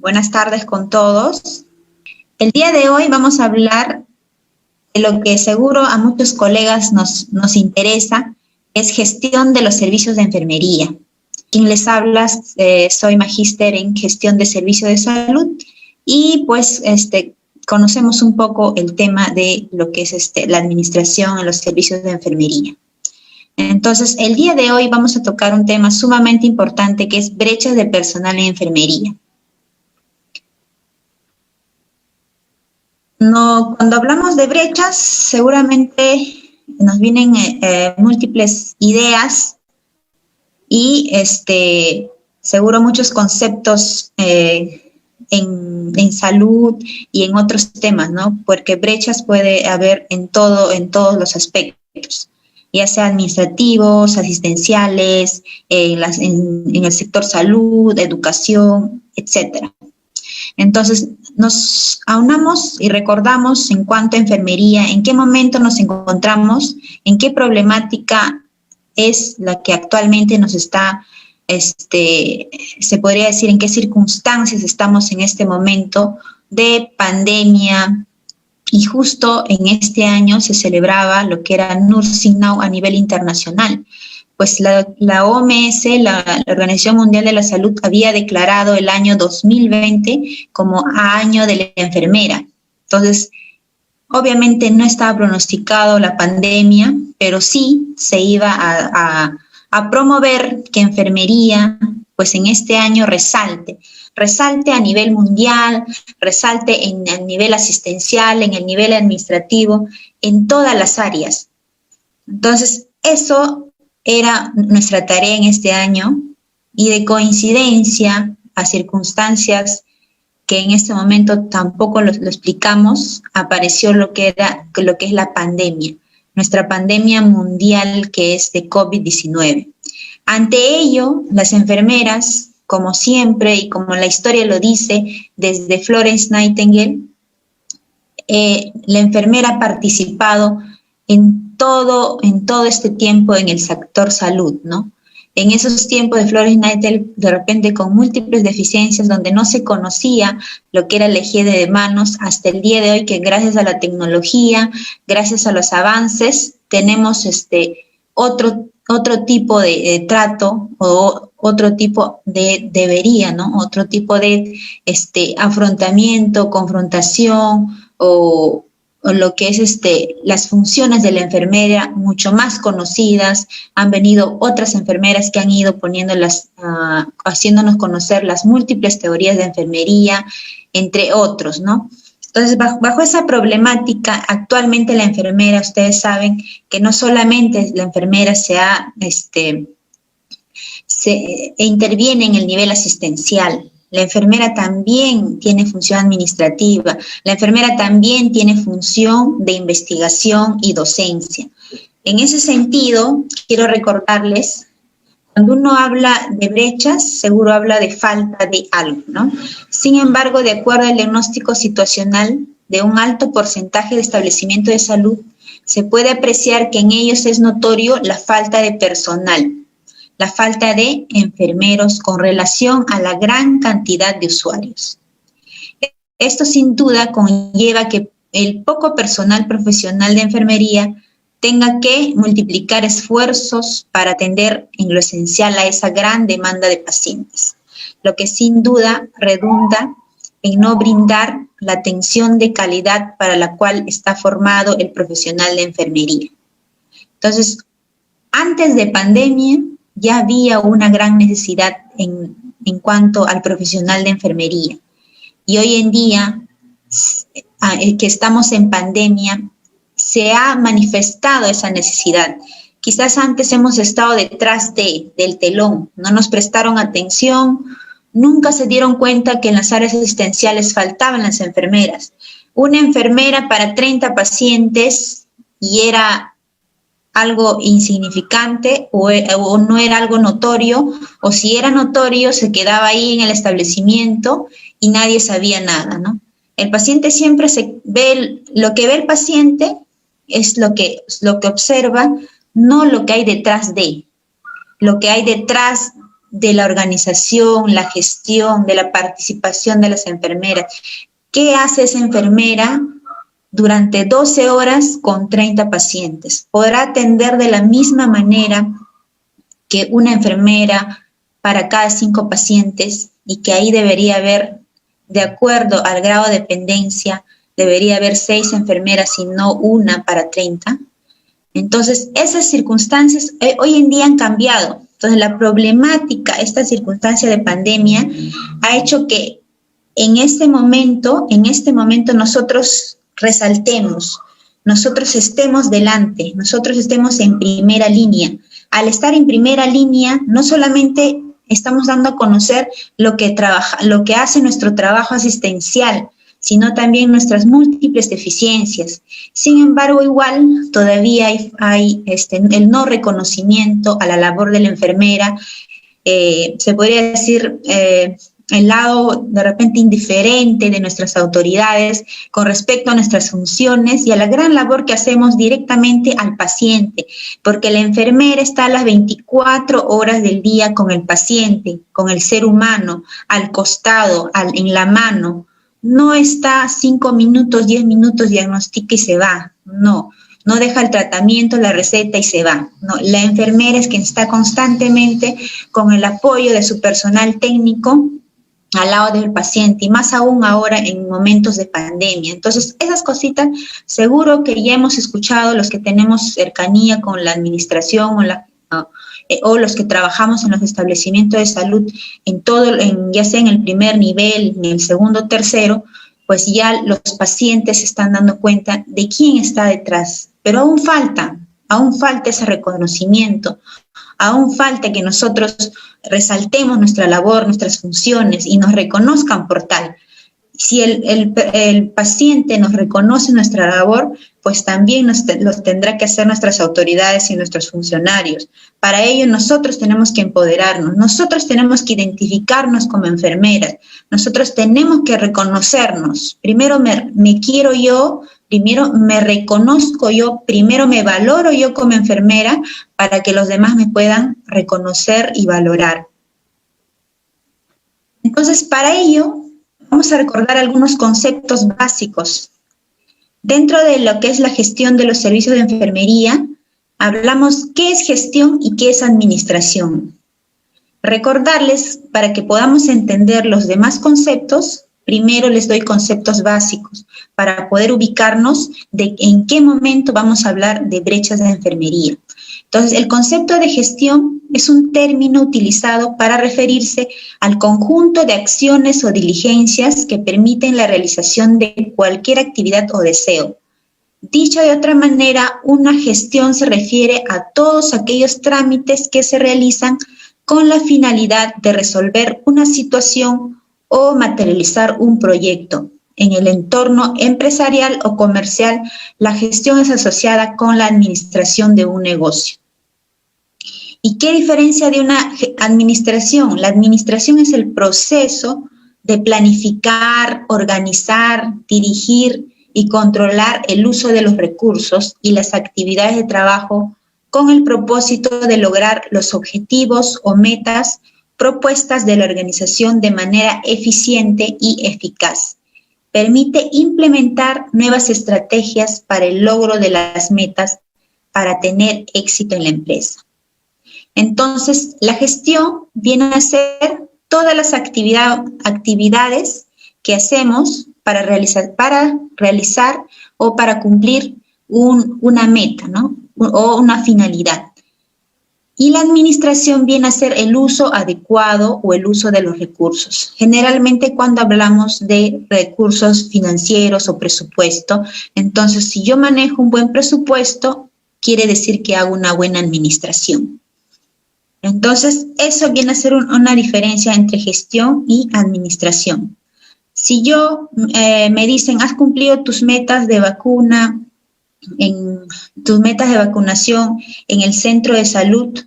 Buenas tardes con todos. El día de hoy vamos a hablar de lo que seguro a muchos colegas nos interesa, es gestión de los servicios de enfermería. Quien les habla, soy magíster en gestión de servicios de salud y pues conocemos un poco el tema de lo que es la administración en los servicios de enfermería. Entonces, el día de hoy vamos a tocar un tema sumamente importante que es brechas de personal en enfermería. Cuando hablamos de brechas, seguramente nos vienen múltiples ideas y seguro muchos conceptos en salud y en otros temas, ¿no? Porque brechas puede haber en todos los aspectos, ya sea administrativos, asistenciales, en el sector salud, educación, etcétera. Entonces, nos aunamos y recordamos en cuanto a enfermería, en qué momento nos encontramos, en qué problemática es la que actualmente nos está, se podría decir en qué circunstancias estamos en este momento de pandemia. Y justo en este año se celebraba lo que era Nursing Now a nivel internacional. Pues la OMS, la Organización Mundial de la Salud, había declarado el año 2020 como año de la enfermera. Entonces, obviamente no estaba pronosticado la pandemia, pero sí se iba a promover que enfermería, pues en este año resalte a nivel mundial, resalte en el nivel asistencial, en el nivel administrativo, en todas las áreas. Entonces, eso era nuestra tarea en este año y de coincidencia a circunstancias que en este momento tampoco lo explicamos, apareció lo que es la pandemia, nuestra pandemia mundial que es de COVID-19. Ante ello, las enfermeras, como siempre y como la historia lo dice, desde Florence Nightingale, la enfermera ha participado en todo este tiempo en el sector salud, ¿no? En esos tiempos de Florence Nightingale, de repente con múltiples deficiencias, donde no se conocía lo que era la higiene de manos, hasta el día de hoy que gracias a la tecnología, gracias a los avances, tenemos otro tipo de trato o otro tipo de debería, ¿no? Otro tipo de afrontamiento, confrontación o lo que es las funciones de la enfermera mucho más conocidas. Han venido otras enfermeras que han ido haciéndonos conocer las múltiples teorías de enfermería, entre otros, ¿no? Entonces, bajo esa problemática, actualmente la enfermera, ustedes saben que no solamente la enfermera interviene en el nivel asistencial, la enfermera también tiene función administrativa, la enfermera también tiene función de investigación y docencia. En ese sentido, quiero recordarles, cuando uno habla de brechas, seguro habla de falta de algo, ¿no? Sin embargo, de acuerdo al diagnóstico situacional de un alto porcentaje de establecimientos de salud, se puede apreciar que en ellos es notorio la falta de personal, la falta de enfermeros con relación a la gran cantidad de usuarios. Esto sin duda conlleva que el poco personal profesional de enfermería tenga que multiplicar esfuerzos para atender en lo esencial a esa gran demanda de pacientes, lo que sin duda redunda en no brindar la atención de calidad para la cual está formado el profesional de enfermería. Entonces, antes de pandemia ya había una gran necesidad en cuanto al profesional de enfermería. Y hoy en día, que estamos en pandemia, se ha manifestado esa necesidad. Quizás antes hemos estado detrás del telón, no nos prestaron atención, nunca se dieron cuenta que en las áreas asistenciales faltaban las enfermeras. Una enfermera para 30 pacientes y era algo insignificante o no era algo notorio, o si era notorio se quedaba ahí en el establecimiento y nadie sabía nada, ¿no? El paciente siempre lo que ve el paciente es lo que observa, no lo que hay detrás de. Lo que hay detrás de la organización, la gestión, de la participación de las enfermeras. ¿Qué hace esa enfermera durante 12 horas con 30 pacientes? ¿Podrá atender de la misma manera que una enfermera para cada 5 pacientes? Y que ahí debería haber, de acuerdo al grado de dependencia, debería haber 6 enfermeras y no una para 30. Entonces, esas circunstancias hoy en día han cambiado. Entonces, la problemática, esta circunstancia de pandemia, ha hecho que en este momento nosotros resaltemos, nosotros estemos delante, nosotros estemos en primera línea. Al estar en primera línea, no solamente estamos dando a conocer lo que hace nuestro trabajo asistencial, sino también nuestras múltiples deficiencias. Sin embargo, igual todavía hay el no reconocimiento a la labor de la enfermera, se podría decir el lado de repente indiferente de nuestras autoridades con respecto a nuestras funciones y a la gran labor que hacemos directamente al paciente, porque la enfermera está a las 24 horas del día con el paciente, con el ser humano, al costado, en la mano. No está 5 minutos, 10 minutos, diagnostica y se va. No deja el tratamiento, la receta y se va. No, la enfermera es quien está constantemente con el apoyo de su personal técnico al lado del paciente, y más aún ahora en momentos de pandemia. Entonces, esas cositas seguro que ya hemos escuchado los que tenemos cercanía con la administración o los que trabajamos en los establecimientos de salud, ya sea en el primer nivel, en el segundo, tercero, pues ya los pacientes se están dando cuenta de quién está detrás. Pero aún falta ese reconocimiento, aún falta que nosotros resaltemos nuestra labor, nuestras funciones y nos reconozcan por tal. Si el paciente nos reconoce nuestra labor, pues también los tendrá que hacer nuestras autoridades y nuestros funcionarios. Para ello nosotros tenemos que empoderarnos, nosotros tenemos que identificarnos como enfermeras, nosotros tenemos que reconocernos. Primero me quiero yo, primero me reconozco yo, primero me valoro yo como enfermera para que los demás me puedan reconocer y valorar. Entonces, para ello, vamos a recordar algunos conceptos básicos. Dentro de lo que es la gestión de los servicios de enfermería, hablamos qué es gestión y qué es administración. Recordarles, para que podamos entender los demás conceptos, primero les doy conceptos básicos para poder ubicarnos de en qué momento vamos a hablar de brechas de enfermería. Entonces, el concepto de gestión es un término utilizado para referirse al conjunto de acciones o diligencias que permiten la realización de cualquier actividad o deseo. Dicho de otra manera, una gestión se refiere a todos aquellos trámites que se realizan con la finalidad de resolver una situación o materializar un proyecto. En el entorno empresarial o comercial, la gestión es asociada con la administración de un negocio. ¿Y qué diferencia de una administración? La administración es el proceso de planificar, organizar, dirigir y controlar el uso de los recursos y las actividades de trabajo con el propósito de lograr los objetivos o metas propuestas de la organización de manera eficiente y eficaz. Permite implementar nuevas estrategias para el logro de las metas para tener éxito en la empresa. Entonces, la gestión viene a ser todas las actividades que hacemos para realizar o para cumplir una meta, ¿no? O una finalidad. Y la administración viene a ser el uso adecuado o el uso de los recursos. Generalmente cuando hablamos de recursos financieros o presupuesto, entonces si yo manejo un buen presupuesto, quiere decir que hago una buena administración. Entonces, eso viene a ser una diferencia entre gestión y administración. Si me dicen, has cumplido tus metas de vacuna, tus metas de vacunación en el centro de salud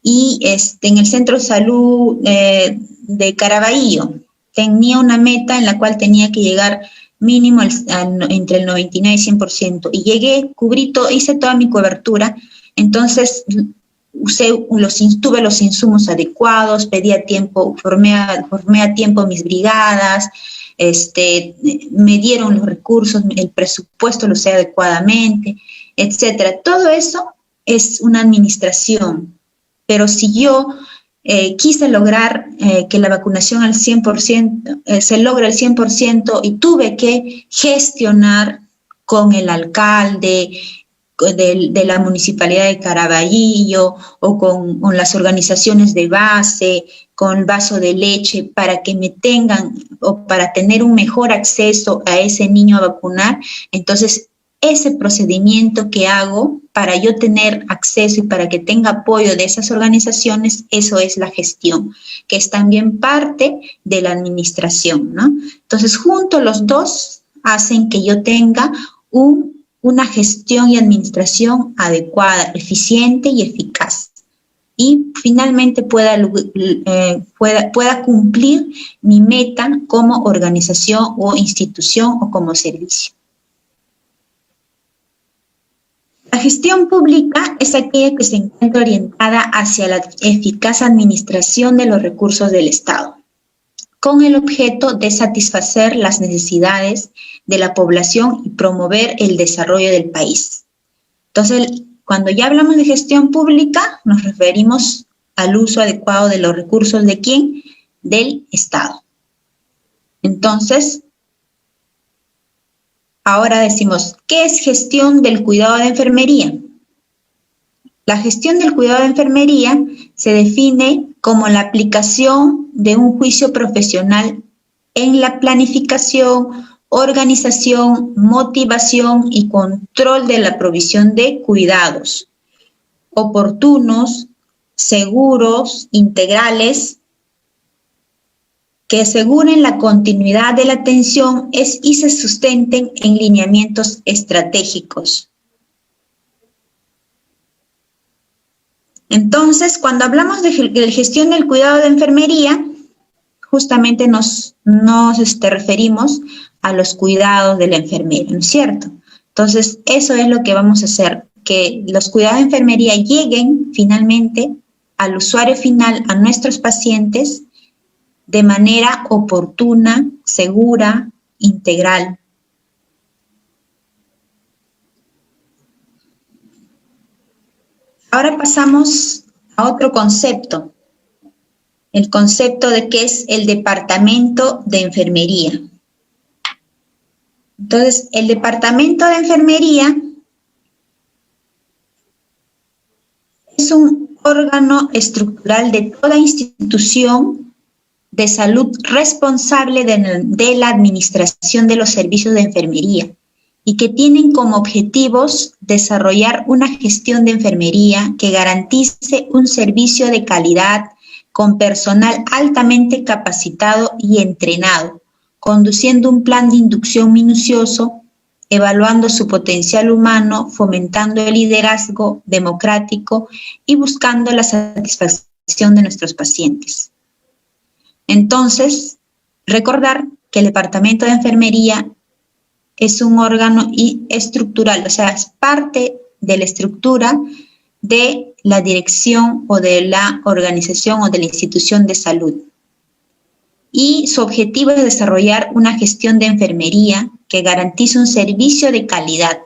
y en el centro de salud de Caraballo, tenía una meta en la cual tenía que llegar mínimo entre el 99 y 100%, y llegué, cubrí todo, hice toda mi cobertura. Entonces, tuve los insumos adecuados, pedí a tiempo, formé a tiempo mis brigadas, me dieron los recursos, el presupuesto lo usé adecuadamente, etcétera. Todo eso es una administración, pero si yo quise lograr que la vacunación al 100%, se logre al 100% y tuve que gestionar con el alcalde de la municipalidad de Caraballo o con las organizaciones de base, con vaso de leche, para que me tengan o para tener un mejor acceso a ese niño a vacunar. Entonces, ese procedimiento que hago para yo tener acceso y para que tenga apoyo de esas organizaciones, eso es la gestión, que es también parte de la administración, ¿no? Entonces, juntos los dos hacen que yo tenga una gestión y administración adecuada, eficiente y eficaz. Y finalmente pueda cumplir mi meta como organización o institución o como servicio. La gestión pública es aquella que se encuentra orientada hacia la eficaz administración de los recursos del Estado, con el objeto de satisfacer las necesidades de la población y promover el desarrollo del país. Entonces, cuando ya hablamos de gestión pública, nos referimos al uso adecuado de los recursos ¿de quién? Del Estado. Entonces, ahora decimos, ¿qué es gestión del cuidado de enfermería? La gestión del cuidado de enfermería se define como la aplicación de un juicio profesional en la planificación, organización, motivación y control de la provisión de cuidados oportunos, seguros, integrales, que aseguren la continuidad de la atención y se sustenten en lineamientos estratégicos. Entonces, cuando hablamos de gestión del cuidado de enfermería, justamente nos referimos a los cuidados de la enfermera, ¿no es cierto? Entonces, eso es lo que vamos a hacer, que los cuidados de enfermería lleguen finalmente al usuario final, a nuestros pacientes, de manera oportuna, segura, integral. Ahora pasamos a otro concepto, el concepto de qué es el departamento de enfermería. Entonces, el departamento de enfermería es un órgano estructural de toda institución de salud responsable de la administración de los servicios de enfermería y que tienen como objetivos desarrollar una gestión de enfermería que garantice un servicio de calidad con personal altamente capacitado y entrenado, conduciendo un plan de inducción minucioso, evaluando su potencial humano, fomentando el liderazgo democrático y buscando la satisfacción de nuestros pacientes. Entonces, recordar que el Departamento de Enfermería es un órgano estructural, o sea, es parte de la estructura de la dirección o de la organización o de la institución de salud. Y su objetivo es desarrollar una gestión de enfermería que garantice un servicio de calidad,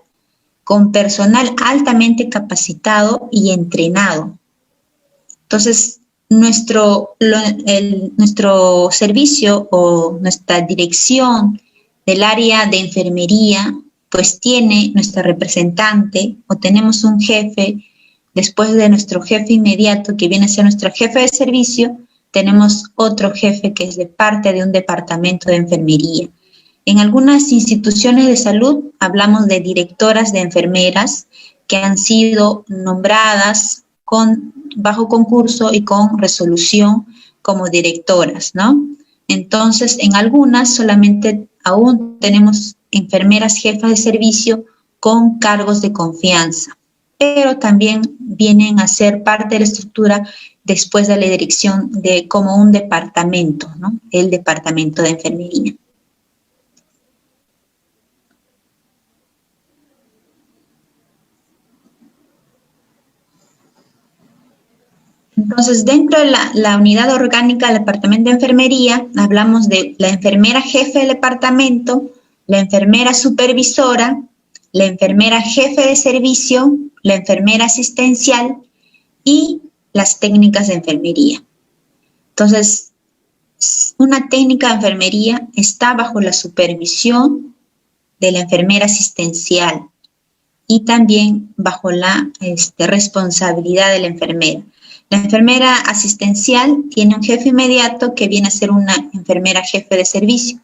con personal altamente capacitado y entrenado. Entonces, nuestro servicio o nuestra dirección del área de enfermería, pues tiene nuestra representante o tenemos un jefe, después de nuestro jefe inmediato que viene a ser nuestro jefe de servicio, tenemos otro jefe que es de parte de un departamento de enfermería. En algunas instituciones de salud hablamos de directoras de enfermeras que han sido nombradas bajo concurso y con resolución como directoras, ¿no? Entonces, en algunas solamente aún tenemos enfermeras jefas de servicio con cargos de confianza, pero también vienen a ser parte de la estructura después de la dirección como un departamento, ¿no? El departamento de enfermería. Entonces, dentro de la unidad orgánica del departamento de enfermería, hablamos de la enfermera jefe del departamento, la enfermera supervisora, la enfermera jefe de servicio, la enfermera asistencial y las técnicas de enfermería. Entonces, una técnica de enfermería está bajo la supervisión de la enfermera asistencial y también bajo la responsabilidad de la enfermera. La enfermera asistencial tiene un jefe inmediato que viene a ser una enfermera jefe de servicio,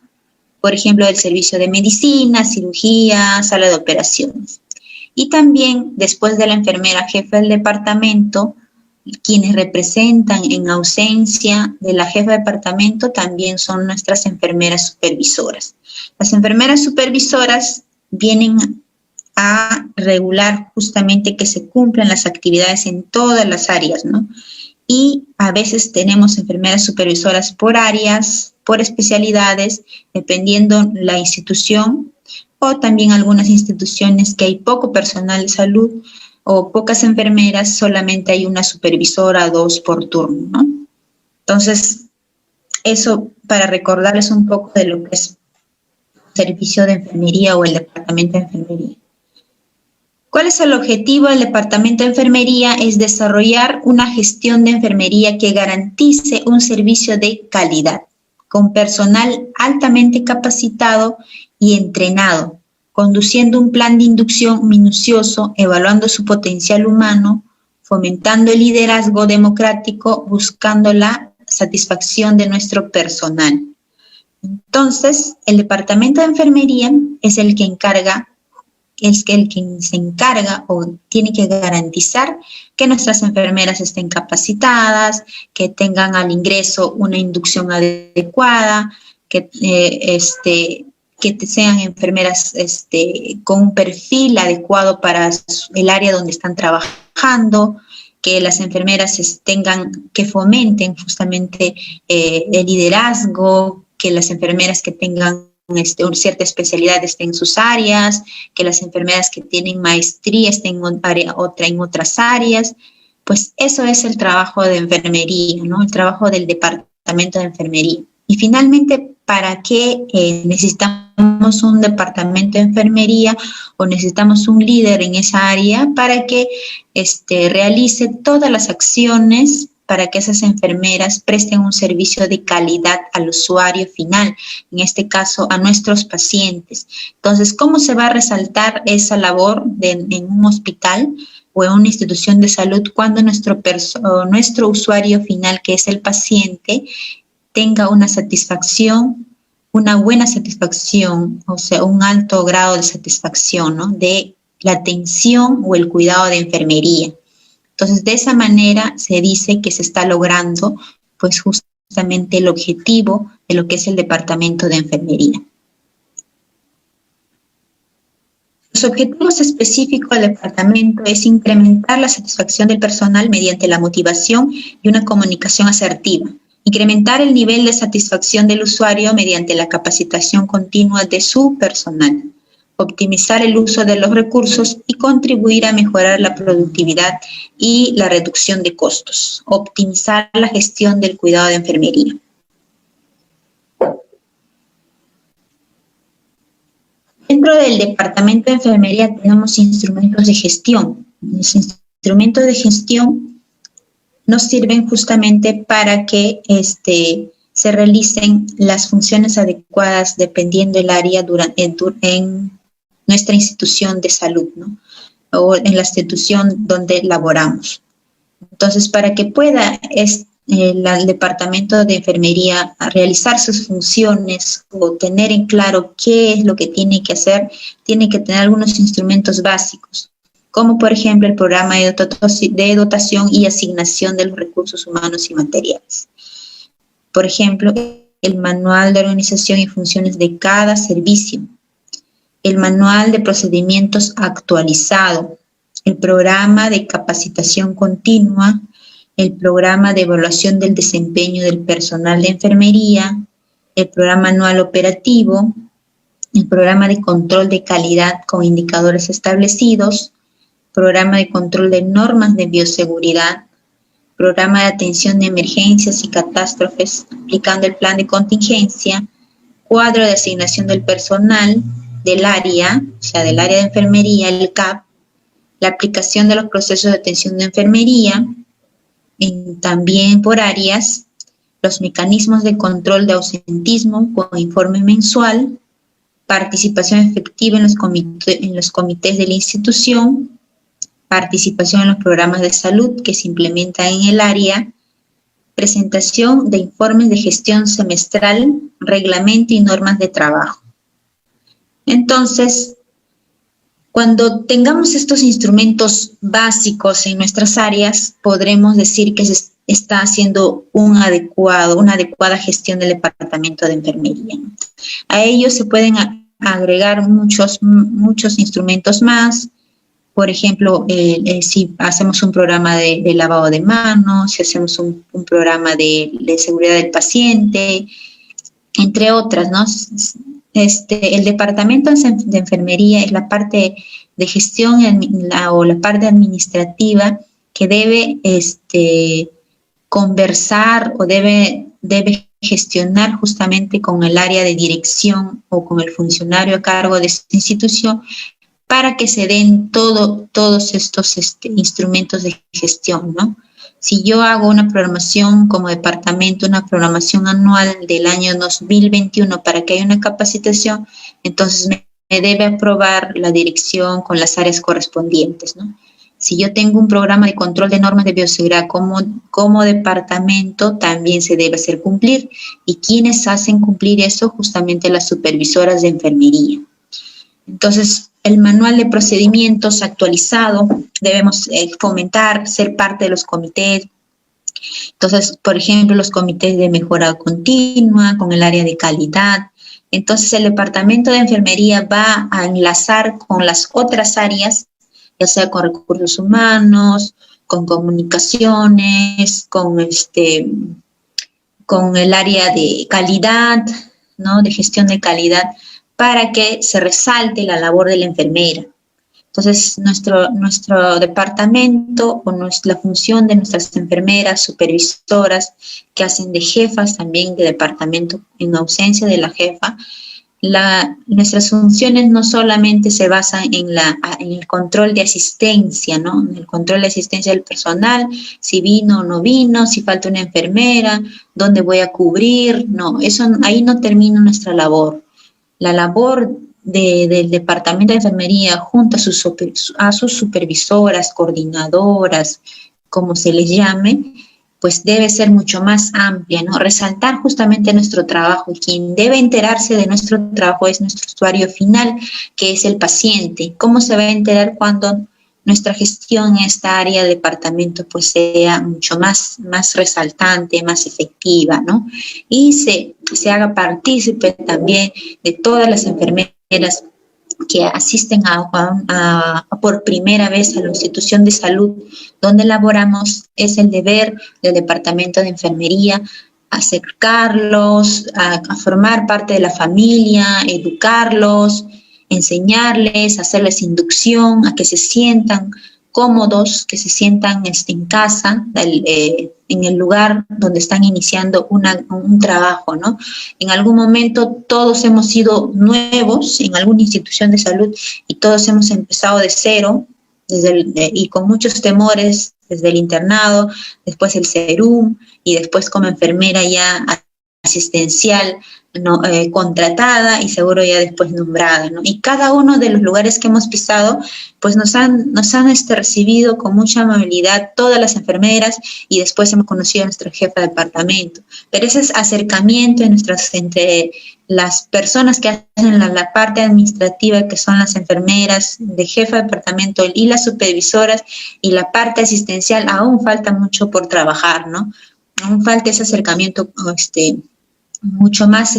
por ejemplo, del servicio de medicina, cirugía, sala de operaciones. Y también, después de la enfermera jefe del departamento, quienes representan en ausencia de la jefa de departamento también son nuestras enfermeras supervisoras. Las enfermeras supervisoras vienen a regular justamente que se cumplan las actividades en todas las áreas, ¿no? Y a veces tenemos enfermeras supervisoras por áreas, por especialidades, dependiendo la institución, o también algunas instituciones que hay poco personal de salud o pocas enfermeras, solamente hay una supervisora o dos por turno, ¿no? Entonces, eso para recordarles un poco de lo que es el servicio de enfermería o el departamento de enfermería. ¿Cuál es el objetivo del departamento de enfermería? Es desarrollar una gestión de enfermería que garantice un servicio de calidad, con personal altamente capacitado y entrenado, conduciendo un plan de inducción minucioso, evaluando su potencial humano, fomentando el liderazgo democrático, buscando la satisfacción de nuestro personal. Entonces, el departamento de enfermería es el que se encarga o tiene que garantizar que nuestras enfermeras estén capacitadas, que tengan al ingreso una inducción adecuada, que sean enfermeras con un perfil adecuado para el área donde están trabajando, que las enfermeras que fomenten justamente el liderazgo, que las enfermeras que tengan cierta especialidad estén en sus áreas, que las enfermeras que tienen maestría estén en otras áreas. Pues eso es el trabajo de enfermería, ¿no? El trabajo del departamento de enfermería. Y finalmente, ¿para qué necesitamos un departamento de enfermería o necesitamos un líder en esa área? Para que realice todas las acciones para que esas enfermeras presten un servicio de calidad al usuario final, en este caso a nuestros pacientes. Entonces, ¿cómo se va a resaltar esa labor en un hospital o en una institución de salud cuando nuestro usuario final, que es el paciente, tenga una satisfacción, una buena satisfacción, o sea, un alto grado de satisfacción, ¿no?, de la atención o el cuidado de enfermería? Entonces, de esa manera se dice que se está logrando, pues, justamente el objetivo de lo que es el departamento de enfermería. Los objetivos específicos del departamento es incrementar la satisfacción del personal mediante la motivación y una comunicación asertiva, incrementar el nivel de satisfacción del usuario mediante la capacitación continua de su personal, optimizar el uso de los recursos y contribuir a mejorar la productividad y la reducción de costos, optimizar la gestión del cuidado de enfermería. Dentro del departamento de enfermería tenemos instrumentos de gestión. Los instrumentos de gestión nos sirven justamente para que se realicen las funciones adecuadas dependiendo del área en nuestra institución de salud, ¿no?, o en la institución donde laboramos. Entonces, para que pueda el departamento de enfermería realizar sus funciones o tener en claro qué es lo que tiene que hacer, tiene que tener algunos instrumentos básicos, como por ejemplo el programa de dotación y asignación de los recursos humanos y materiales. Por ejemplo, el manual de organización y funciones de cada servicio, el manual de procedimientos actualizado, el programa de capacitación continua, el programa de evaluación del desempeño del personal de enfermería, el programa anual operativo, el programa de control de calidad con indicadores establecidos, programa de control de normas de bioseguridad, programa de atención de emergencias y catástrofes, aplicando el plan de contingencia, cuadro de asignación del personal del área, o sea, del área de enfermería, el CAP, la aplicación de los procesos de atención de enfermería, también por áreas, los mecanismos de control de ausentismo con informe mensual, participación efectiva en los comités de la institución, participación en los programas de salud que se implementan en el área, presentación de informes de gestión semestral, reglamento y normas de trabajo. Entonces, cuando tengamos estos instrumentos básicos en nuestras áreas, podremos decir que se está haciendo una adecuada gestión del departamento de enfermería. A ellos se pueden agregar muchos instrumentos más. Por ejemplo, si hacemos un programa de lavado de manos, si hacemos un programa de seguridad del paciente, entre otras, ¿no? El departamento de enfermería es la parte de gestión o la parte administrativa que debe conversar o debe gestionar justamente con el área de dirección o con el funcionario a cargo de esta institución para que se den todos estos instrumentos de gestión, ¿no? Si yo hago una programación como departamento, una programación anual del año 2021 para que haya una capacitación, entonces me debe aprobar la dirección con las áreas correspondientes, ¿no? Si yo tengo un programa de control de normas de bioseguridad como departamento, también se debe hacer cumplir. ¿Y quiénes hacen cumplir eso? Justamente las supervisoras de enfermería. Entonces, el manual de procedimientos actualizado, debemos fomentar, ser parte de los comités. Entonces, por ejemplo, los comités de mejora continua, con el área de calidad. Entonces, el departamento de enfermería va a enlazar con las otras áreas, ya sea con recursos humanos, con comunicaciones, con el área de calidad, ¿no? De gestión de calidad, para que se resalte la labor de la enfermera. Entonces, nuestro departamento o la función de nuestras enfermeras, supervisoras, que hacen de jefas también de departamento en ausencia de la jefa, nuestras funciones no solamente se basan en el control de asistencia, ¿no? En el control de asistencia del personal, si vino o no vino, si falta una enfermera, dónde voy a cubrir, no, ahí no termina nuestra labor. La labor del departamento de enfermería junto a sus supervisoras, coordinadoras, como se les llame, pues debe ser mucho más amplia, ¿no? Resaltar justamente nuestro trabajo. Quien debe enterarse de nuestro trabajo es nuestro usuario final, que es el paciente. ¿Cómo se va a enterar cuando nuestra gestión en esta área de departamento pues sea mucho más resaltante, más efectiva, ¿no? Y se haga partícipe también de todas las enfermeras que asisten por primera vez a la institución de salud donde laboramos. Es el deber del departamento de enfermería acercarlos a formar parte de la familia, educarlos, enseñarles, hacerles inducción, a que se sientan cómodos, que se sientan en casa, en el lugar donde están iniciando un trabajo, ¿no? En algún momento todos hemos sido nuevos en alguna institución de salud y todos hemos empezado de cero y con muchos temores desde el internado, después el serum y después como enfermera ya asistencial, ¿no? Contratada y seguro ya después nombrada, ¿no? Y cada uno de los lugares que hemos pisado, pues nos han recibido con mucha amabilidad todas las enfermeras y después hemos conocido a nuestra jefa de departamento. Pero ese acercamiento entre las personas que hacen la parte administrativa, que son las enfermeras de jefa de departamento y las supervisoras, y la parte asistencial, aún falta mucho por trabajar, ¿no? Aún falta ese acercamiento mucho más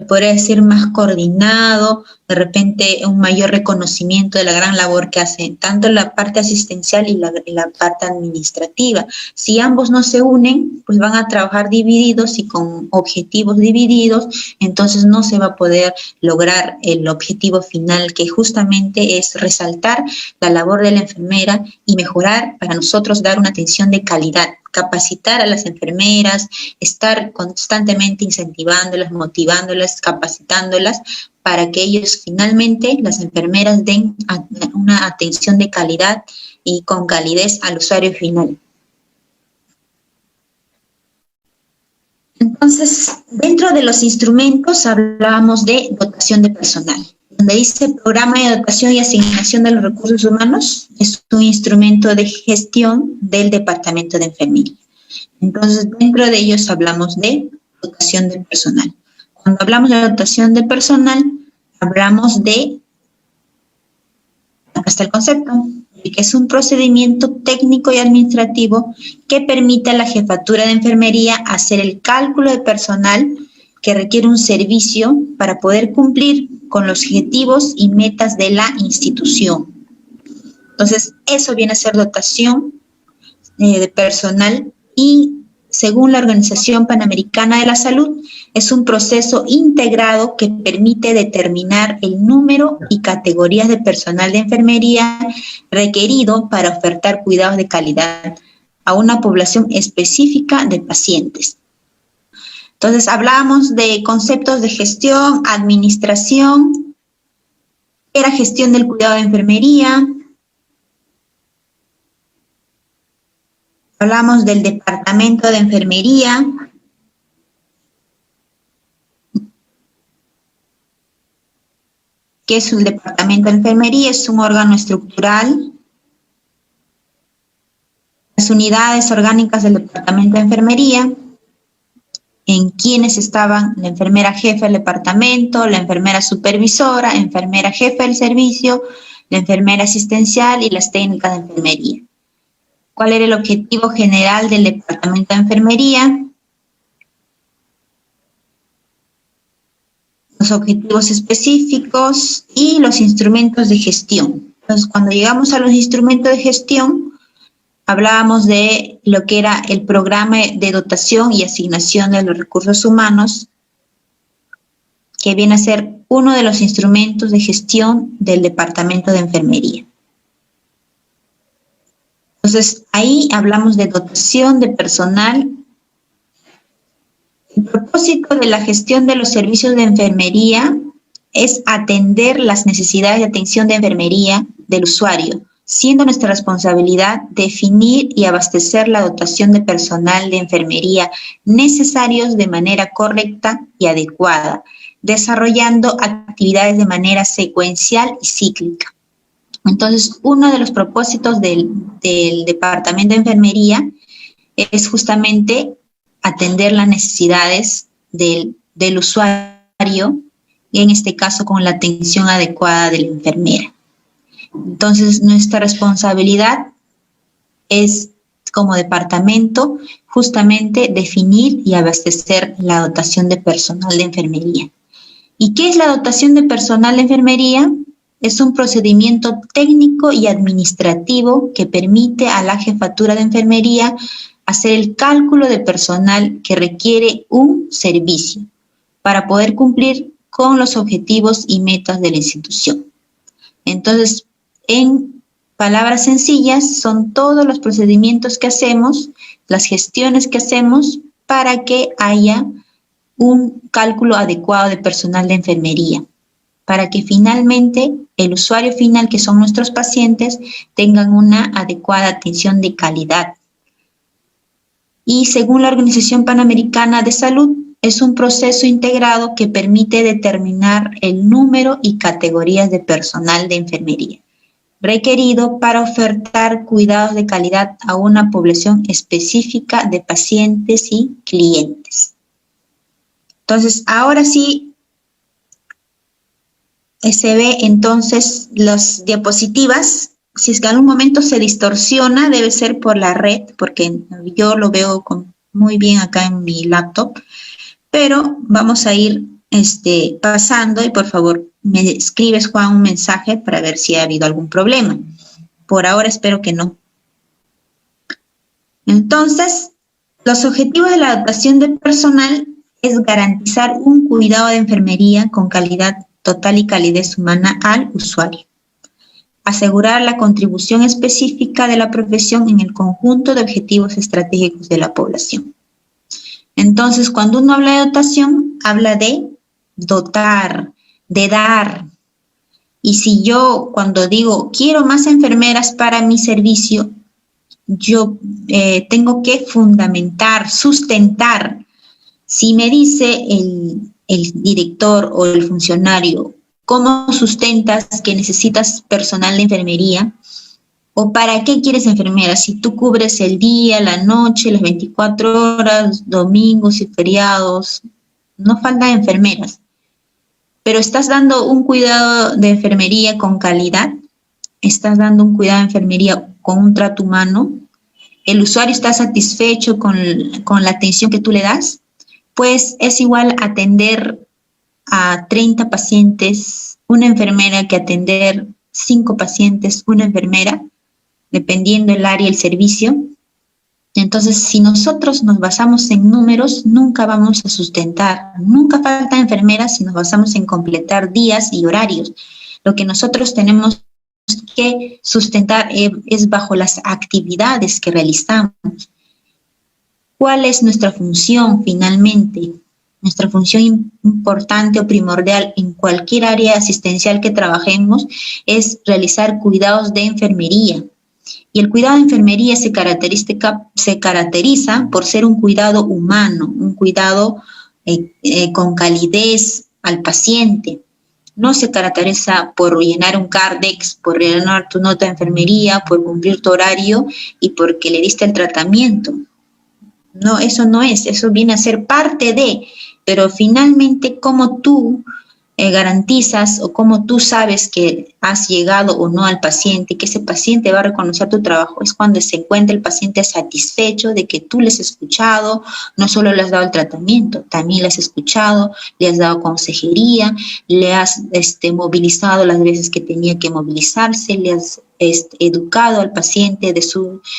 podría decir, más coordinado, de repente un mayor reconocimiento de la gran labor que hacen, tanto la parte asistencial y la parte administrativa. Si ambos no se unen, pues van a trabajar divididos y con objetivos divididos, entonces no se va a poder lograr el objetivo final, que justamente es resaltar la labor de la enfermera y mejorar, para nosotros, dar una atención de calidad, capacitar a las enfermeras, estar constantemente incentivándolas, motivándolas, capacitándolas, para que ellos finalmente, las enfermeras, den una atención de calidad y con calidez al usuario final. Entonces, dentro de los instrumentos hablábamos de dotación de personal. Donde dice Programa de Dotación y Asignación de los Recursos Humanos, es un instrumento de gestión del Departamento de Enfermería. Entonces, dentro de ellos hablamos de dotación de personal. Cuando hablamos de dotación de personal, hablamos de, acá está el concepto, de que es un procedimiento técnico y administrativo que permite a la jefatura de enfermería hacer el cálculo de personal que requiere un servicio para poder cumplir con los objetivos y metas de la institución. Entonces, eso viene a ser dotación de personal, y según la Organización Panamericana de la Salud, es un proceso integrado que permite determinar el número y categorías de personal de enfermería requerido para ofertar cuidados de calidad a una población específica de pacientes. Entonces, hablábamos de conceptos de gestión, administración, era gestión del cuidado de enfermería. Hablamos del departamento de enfermería. ¿Qué es el departamento de enfermería? Es un órgano estructural. Las unidades orgánicas del departamento de enfermería, en quienes estaban la enfermera jefe del departamento, la enfermera supervisora, enfermera jefe del servicio, la enfermera asistencial y las técnicas de enfermería. ¿Cuál era el objetivo general del departamento de enfermería? Los objetivos específicos y los instrumentos de gestión. Entonces, cuando llegamos a los instrumentos de gestión, hablábamos de lo que era el programa de dotación y asignación de los recursos humanos, que viene a ser uno de los instrumentos de gestión del departamento de enfermería. Entonces, ahí hablamos de dotación de personal. El propósito de la gestión de los servicios de enfermería es atender las necesidades de atención de enfermería del usuario, siendo nuestra responsabilidad definir y abastecer la dotación de personal de enfermería necesarios de manera correcta y adecuada, desarrollando actividades de manera secuencial y cíclica. Entonces, uno de los propósitos del Departamento de Enfermería es justamente atender las necesidades del usuario, y en este caso con la atención adecuada de la enfermera. Entonces, nuestra responsabilidad es, como departamento, justamente definir y abastecer la dotación de personal de enfermería. ¿Y qué es la dotación de personal de enfermería? Es un procedimiento técnico y administrativo que permite a la jefatura de enfermería hacer el cálculo de personal que requiere un servicio para poder cumplir con los objetivos y metas de la institución. Entonces, en palabras sencillas, son todos los procedimientos que hacemos, las gestiones que hacemos para que haya un cálculo adecuado de personal de enfermería, para que finalmente el usuario final, que son nuestros pacientes, tengan una adecuada atención de calidad. Y según la Organización Panamericana de Salud, es un proceso integrado que permite determinar el número y categorías de personal de enfermería requerido para ofertar cuidados de calidad a una población específica de pacientes y clientes. Entonces, ahora sí, se ve entonces las diapositivas. Si es que en algún momento se distorsiona, debe ser por la red, porque yo lo veo muy bien acá en mi laptop, pero vamos a ir pasando y por favor me escribes, Juan, un mensaje para ver si ha habido algún problema. Por ahora espero que no. Entonces, los objetivos de la dotación de personal es garantizar un cuidado de enfermería con calidad total y calidez humana al usuario. Asegurar la contribución específica de la profesión en el conjunto de objetivos estratégicos de la población. Entonces, cuando uno habla de dotación, habla de dotar, de dar. Y si yo, cuando digo, quiero más enfermeras para mi servicio, yo tengo que fundamentar, sustentar. Si me dice el director o el funcionario, ¿cómo sustentas que necesitas personal de enfermería? ¿O para qué quieres enfermeras? Si tú cubres el día, la noche, las 24 horas, domingos y feriados, no faltan enfermeras. Pero estás dando un cuidado de enfermería con calidad, estás dando un cuidado de enfermería con un trato humano, el usuario está satisfecho con la atención que tú le das, pues es igual atender a 30 pacientes, una enfermera, que atender 5 pacientes, una enfermera, dependiendo el área y el servicio. Entonces, si nosotros nos basamos en números, nunca vamos a sustentar, nunca faltan enfermeras si nos basamos en completar días y horarios. Lo que nosotros tenemos que sustentar es bajo las actividades que realizamos. ¿Cuál es nuestra función finalmente? Nuestra función importante o primordial en cualquier área asistencial que trabajemos es realizar cuidados de enfermería. Y el cuidado de enfermería se caracteriza por ser un cuidado humano, un cuidado con calidez al paciente. No se caracteriza por llenar un Cardex, por llenar tu nota de enfermería, por cumplir tu horario y porque le diste el tratamiento. No, eso no es, eso viene a ser parte de, pero finalmente cómo tú garantizas o cómo tú sabes que has llegado o no al paciente y que ese paciente va a reconocer tu trabajo es cuando se encuentra el paciente satisfecho de que tú le has escuchado, no solo le has dado el tratamiento, también le has escuchado, le has dado consejería, le has movilizado las veces que tenía que movilizarse, le has educado al paciente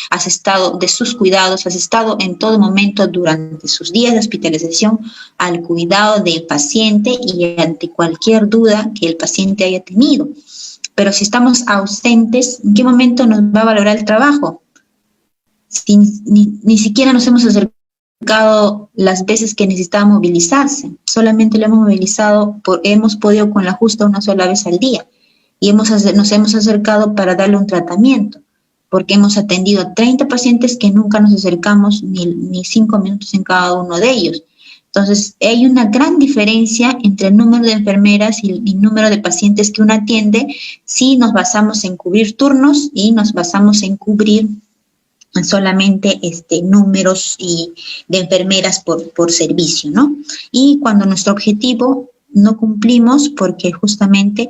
has estado de sus cuidados, has estado en todo momento durante sus días de hospitalización al cuidado del paciente y ante cualquier duda que el paciente haya tenido. Pero si estamos ausentes, ¿en qué momento nos va a valorar el trabajo? Si ni siquiera nos hemos acercado las veces que necesitaba movilizarse, solamente lo hemos movilizado, hemos podido con la justa una sola vez al día. Y nos hemos acercado para darle un tratamiento, porque hemos atendido a 30 pacientes que nunca nos acercamos ni 5 minutos en cada uno de ellos. Entonces, hay una gran diferencia entre el número de enfermeras y el número de pacientes que uno atiende si nos basamos en cubrir turnos y nos basamos en cubrir solamente números de enfermeras por servicio, ¿no? Y cuando nuestro objetivo no cumplimos porque justamente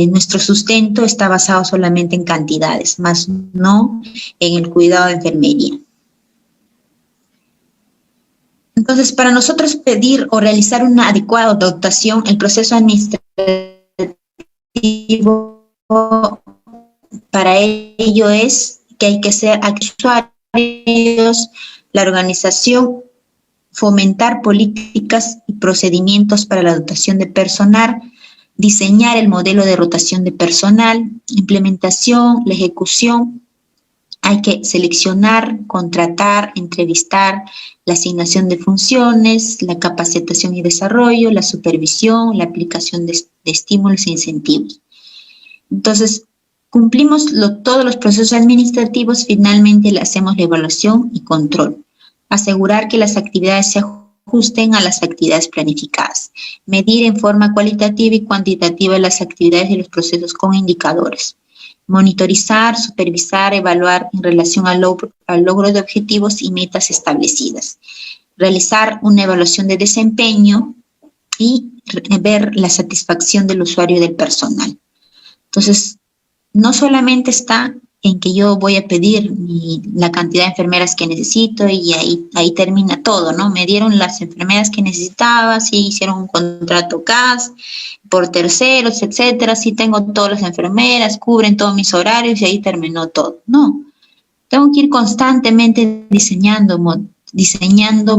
nuestro sustento está basado solamente en cantidades, más no en el cuidado de enfermería. Entonces, para nosotros pedir o realizar una adecuada dotación, el proceso administrativo para ello es que hay que ser actuarios, la organización, fomentar políticas y procedimientos para la dotación de personal, diseñar el modelo de rotación de personal, implementación, la ejecución. Hay que seleccionar, contratar, entrevistar, la asignación de funciones, la capacitación y desarrollo, la supervisión, la aplicación de estímulos e incentivos. Entonces, cumplimos todos los procesos administrativos, finalmente le hacemos la evaluación y control. Asegurar que las actividades se ajusten a las actividades planificadas. Medir en forma cualitativa y cuantitativa las actividades y los procesos con indicadores. Monitorizar, supervisar, evaluar en relación al logro de objetivos y metas establecidas. Realizar una evaluación de desempeño y ver la satisfacción del usuario y del personal. Entonces, no solamente está en que yo voy a pedir la cantidad de enfermeras que necesito y ahí termina todo, ¿no? Me dieron las enfermeras que necesitaba, sí hicieron un contrato CAS por terceros, etcétera, sí tengo todas las enfermeras, cubren todos mis horarios y ahí terminó todo. No, tengo que ir constantemente diseñando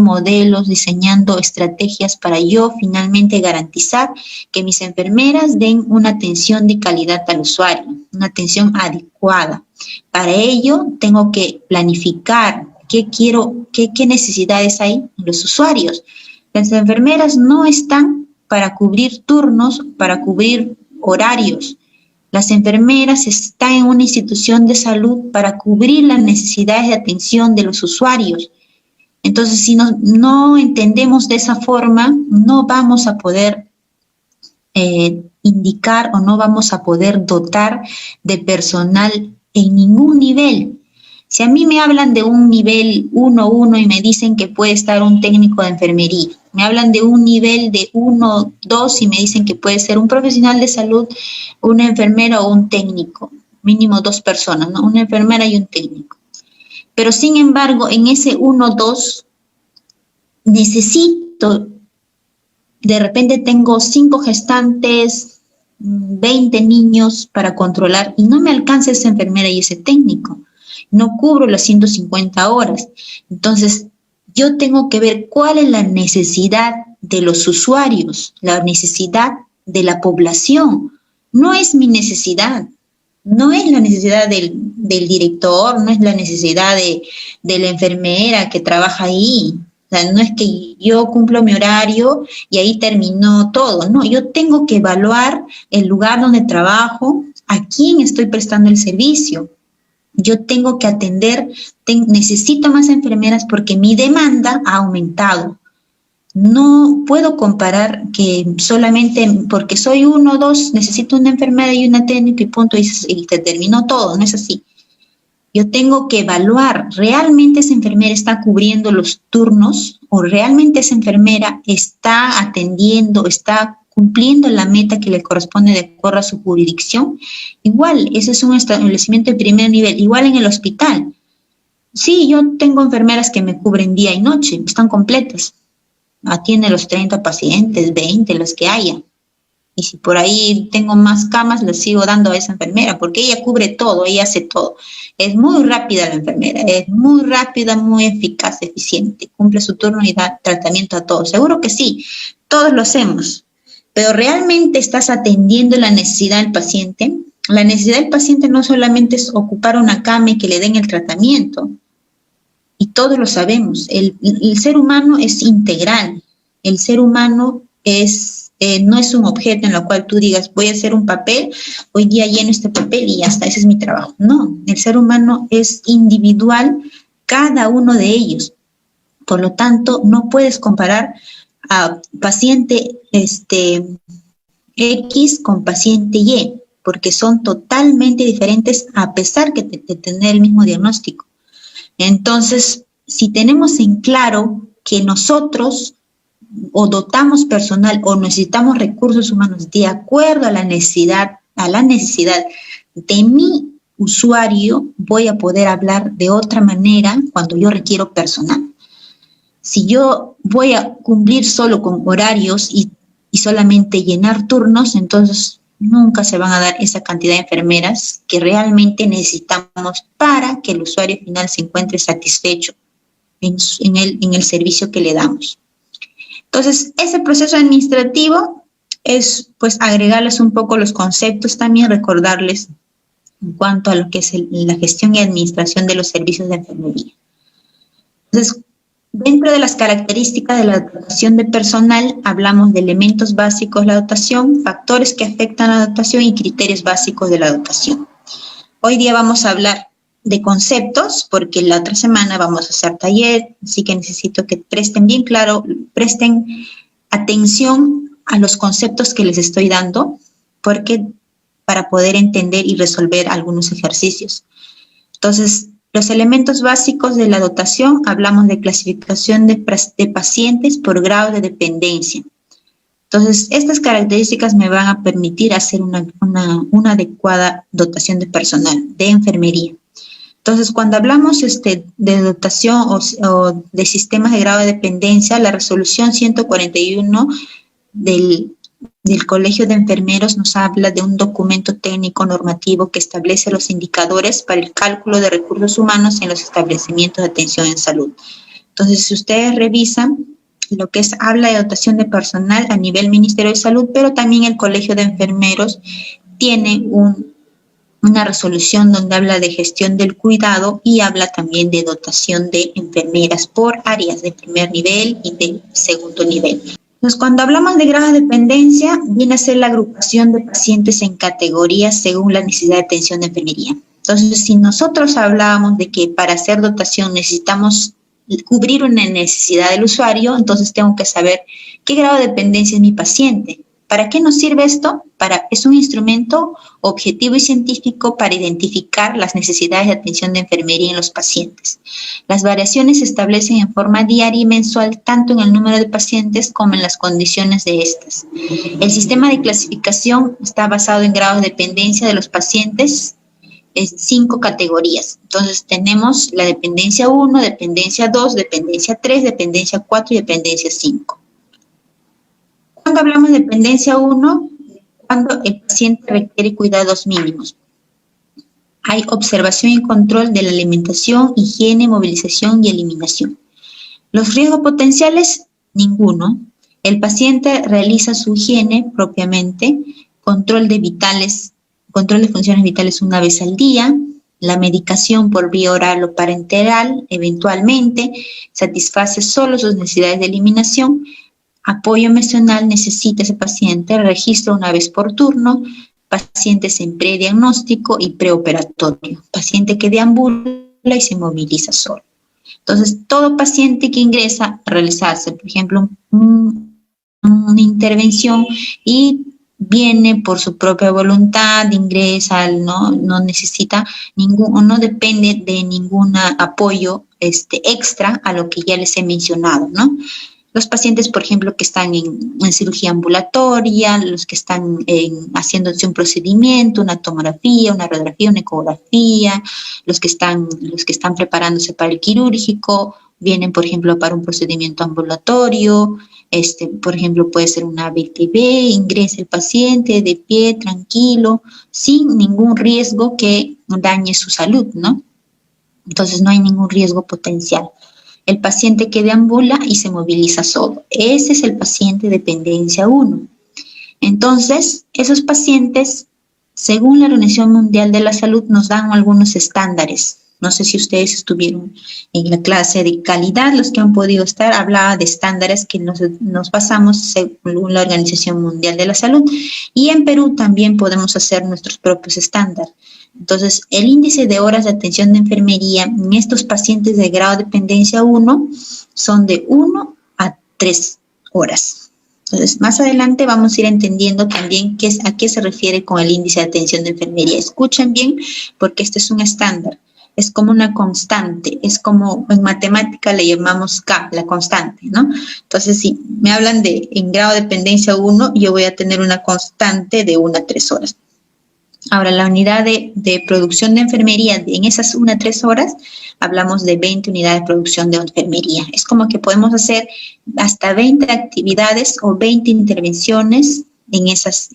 modelos, diseñando estrategias para yo finalmente garantizar que mis enfermeras den una atención de calidad al usuario, una atención adecuada. Para ello tengo que planificar qué necesidades hay en los usuarios. Las enfermeras no están para cubrir turnos, para cubrir horarios. Las enfermeras están en una institución de salud para cubrir las necesidades de atención de los usuarios. Entonces, si no entendemos de esa forma, no vamos a poder indicar o no vamos a poder dotar de personal en ningún nivel. Si a mí me hablan de un nivel 1-1 y me dicen que puede estar un técnico de enfermería, me hablan de un nivel de 1-2 y me dicen que puede ser un profesional de salud, una enfermera o un técnico, mínimo 2 personas, ¿no? Una enfermera y un técnico. Pero sin embargo, en ese 1-2 necesito, de repente tengo 5 gestantes, 20 niños para controlar y no me alcanza esa enfermera y ese técnico. No cubro las 150 horas. Entonces, yo tengo que ver cuál es la necesidad de los usuarios, la necesidad de la población. No es mi necesidad. No es la necesidad del director, no es la necesidad de la enfermera que trabaja ahí. O sea, no es que yo cumplo mi horario y ahí terminó todo. No, yo tengo que evaluar el lugar donde trabajo, a quién estoy prestando el servicio. Yo tengo que atender, necesito más enfermeras porque mi demanda ha aumentado. No puedo comparar que solamente porque soy 1-2, necesito una enfermera y una técnica y punto, y se terminó todo, no es así. Yo tengo que evaluar, ¿realmente esa enfermera está cubriendo los turnos o realmente esa enfermera está atendiendo, está cumpliendo la meta que le corresponde de acuerdo a su jurisdicción? Igual, ese es un establecimiento de primer nivel, igual en el hospital. Sí, yo tengo enfermeras que me cubren día y noche, están completas. Atiende los 30 pacientes, 20, los que haya. Y si por ahí tengo más camas, les sigo dando a esa enfermera, porque ella cubre todo, ella hace todo. Es muy rápida la enfermera, es muy rápida, muy eficaz, eficiente. Cumple su turno y da tratamiento a todos. Seguro que sí, todos lo hacemos. Pero ¿realmente estás atendiendo la necesidad del paciente? La necesidad del paciente no solamente es ocupar una cama y que le den el tratamiento. Y todos lo sabemos, el ser humano es integral, el ser humano no es un objeto en el cual tú digas, voy a hacer un papel, hoy día lleno este papel y ya está, ese es mi trabajo. No, el ser humano es individual, cada uno de ellos. Por lo tanto, no puedes comparar a paciente X con paciente Y, porque son totalmente diferentes a pesar de tener el mismo diagnóstico. Entonces, si tenemos en claro que nosotros o dotamos personal o necesitamos recursos humanos de acuerdo a la necesidad de mi usuario, voy a poder hablar de otra manera cuando yo requiero personal. Si yo voy a cumplir solo con horarios y solamente llenar turnos, entonces nunca se van a dar esa cantidad de enfermeras que realmente necesitamos para que el usuario final se encuentre satisfecho en el servicio que le damos. Entonces, ese proceso administrativo es, pues, agregarles un poco los conceptos, también recordarles en cuanto a lo que es la gestión y administración de los servicios de enfermería. Entonces, dentro de las características de la dotación de personal, hablamos de elementos básicos de la dotación, factores que afectan a la dotación y criterios básicos de la dotación. Hoy día vamos a hablar de conceptos, porque la otra semana vamos a hacer taller, así que necesito que presten bien claro, presten atención a los conceptos que les estoy dando, porque para poder entender y resolver algunos ejercicios. Entonces, los elementos básicos de la dotación, hablamos de clasificación de pacientes por grado de dependencia. Entonces, estas características me van a permitir hacer una adecuada dotación de personal, de enfermería. Entonces, cuando hablamos de dotación o de sistemas de grado de dependencia, la resolución 141 del Colegio de Enfermeros nos habla de un documento técnico normativo que establece los indicadores para el cálculo de recursos humanos en los establecimientos de atención en salud. Entonces, si ustedes revisan lo que habla de dotación de personal a nivel Ministerio de Salud, pero también el Colegio de Enfermeros tiene una resolución donde habla de gestión del cuidado y habla también de dotación de enfermeras por áreas de primer nivel y de segundo nivel. Entonces, cuando hablamos de grado de dependencia, viene a ser la agrupación de pacientes en categorías según la necesidad de atención de enfermería. Entonces, si nosotros hablábamos de que para hacer dotación necesitamos cubrir una necesidad del usuario, entonces tengo que saber qué grado de dependencia es mi paciente. ¿Para qué nos sirve esto? Es un instrumento objetivo y científico para identificar las necesidades de atención de enfermería en los pacientes. Las variaciones se establecen en forma diaria y mensual tanto en el número de pacientes como en las condiciones de estas. El sistema de clasificación está basado en grados de dependencia de los pacientes en 5 categorías. Entonces tenemos la dependencia 1, dependencia 2, dependencia 3, dependencia 4 y dependencia 5. Cuando hablamos de dependencia 1, cuando el paciente requiere cuidados mínimos. Hay observación y control de la alimentación, higiene, movilización y eliminación. Los riesgos potenciales, ninguno. El paciente realiza su higiene propiamente, control de funciones vitales una vez al día, la medicación por vía oral o parenteral, eventualmente, satisface solo sus necesidades de eliminación. Apoyo emocional necesita ese paciente, registro una vez por turno, pacientes en prediagnóstico y preoperatorio, paciente que deambula y se moviliza solo. Entonces, todo paciente que ingresa a realizarse, por ejemplo, una intervención y viene por su propia voluntad, ingresa, no necesita no depende de ningún apoyo extra a lo que ya les he mencionado, ¿no? Los pacientes, por ejemplo, que están en cirugía ambulatoria, los que están haciéndose un procedimiento, una tomografía, una radiografía, una ecografía, los que están preparándose para el quirúrgico, vienen, por ejemplo, para un procedimiento ambulatorio, por ejemplo, puede ser una BTB, ingresa el paciente de pie, tranquilo, sin ningún riesgo que dañe su salud, ¿no? Entonces, no hay ningún riesgo potencial. El paciente que deambula y se moviliza solo. Ese es el paciente de dependencia 1. Entonces, esos pacientes, según la Organización Mundial de la Salud, nos dan algunos estándares. No sé si ustedes estuvieron en la clase de calidad, los que han podido estar, hablaba de estándares que nos basamos según la Organización Mundial de la Salud. Y en Perú también podemos hacer nuestros propios estándares. Entonces, el índice de horas de atención de enfermería en estos pacientes de grado de dependencia 1 son de 1 a 3 horas. Entonces, más adelante vamos a ir entendiendo también a qué se refiere con el índice de atención de enfermería. Escuchen bien, porque este es un estándar. Es como una constante, es como en matemática le llamamos K, la constante, ¿no? Entonces, si me hablan en grado de dependencia 1, yo voy a tener una constante de 1 a 3 horas. Ahora, la unidad de producción de enfermería, en esas 1 a 3 horas, hablamos de 20 unidades de producción de enfermería. Es como que podemos hacer hasta 20 actividades o 20 intervenciones en estos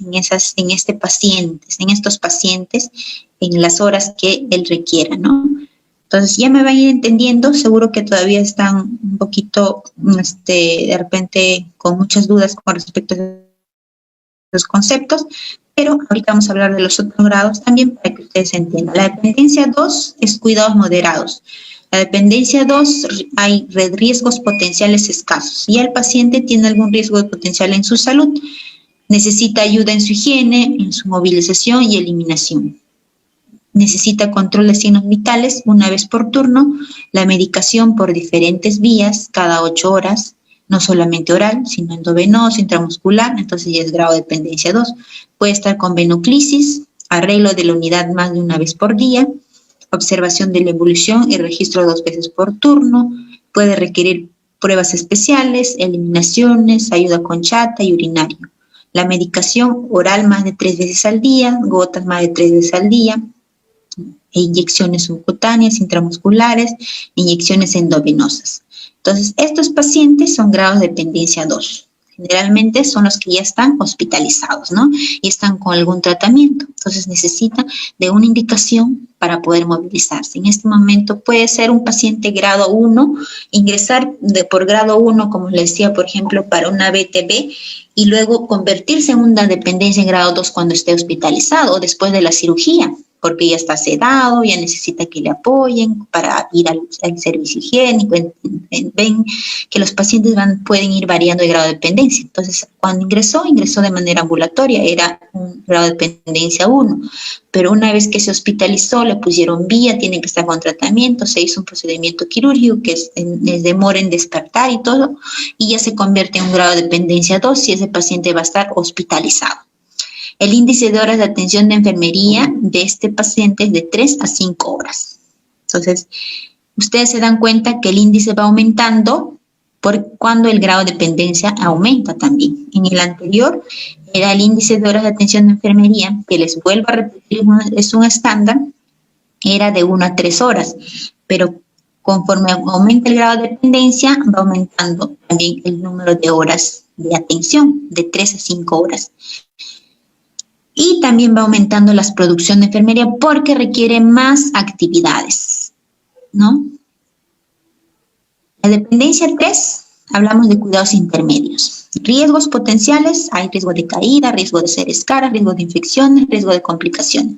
pacientes, en las horas que él requiera, ¿no? Entonces, ya me van a ir entendiendo, seguro que todavía están un poquito, de repente, con muchas dudas con respecto a los conceptos, pero ahorita vamos a hablar de los otros grados también para que ustedes entiendan. La dependencia 2 es cuidados moderados. La dependencia 2 hay riesgos potenciales escasos. Y el paciente tiene algún riesgo potencial en su salud. Necesita ayuda en su higiene, en su movilización y eliminación. Necesita control de signos vitales una vez por turno, la medicación por diferentes vías cada 8 horas, no solamente oral, sino endovenoso, intramuscular, entonces ya es grado de dependencia 2. Puede estar con venoclisis, arreglo de la unidad más de una vez por día, observación de la evolución y registro 2 veces por turno, puede requerir pruebas especiales, eliminaciones, ayuda con chata y urinario. La medicación oral más de 3 veces al día, gotas más de 3 veces al día, e inyecciones subcutáneas, intramusculares, inyecciones endovenosas. Entonces, estos pacientes son grados de dependencia 2. Generalmente son los que ya están hospitalizados, ¿no? Y están con algún tratamiento. Entonces, necesitan de una indicación para poder movilizarse. En este momento puede ser un paciente grado 1, ingresar por grado 1, como les decía, por ejemplo, para una BTB, y luego convertirse en una dependencia en grado 2 cuando esté hospitalizado o después de la cirugía, porque ya está sedado, ya necesita que le apoyen para ir al servicio higiénico. Ven que los pacientes pueden ir variando de grado de dependencia. Entonces, cuando ingresó de manera ambulatoria, era un grado de dependencia 1, pero una vez que se hospitalizó, le pusieron vía, tiene que estar con tratamiento, se hizo un procedimiento quirúrgico que les demora en despertar y todo, y ya se convierte en un grado de dependencia 2 si ese paciente va a estar hospitalizado. El índice de horas de atención de enfermería de este paciente es de 3 a 5 horas. Entonces, ustedes se dan cuenta que el índice va aumentando cuando el grado de dependencia aumenta también. En el anterior era el índice de horas de atención de enfermería, que les vuelvo a repetir, es un estándar, era de 1 a 3 horas, pero conforme aumenta el grado de dependencia, va aumentando también el número de horas de atención, de 3 a 5 horas. Y también va aumentando la producción de enfermería porque requiere más actividades, ¿no? La dependencia 3, hablamos de cuidados intermedios. Riesgos potenciales, hay riesgo de caída, riesgo de ser escara, riesgo de infecciones, riesgo de complicaciones.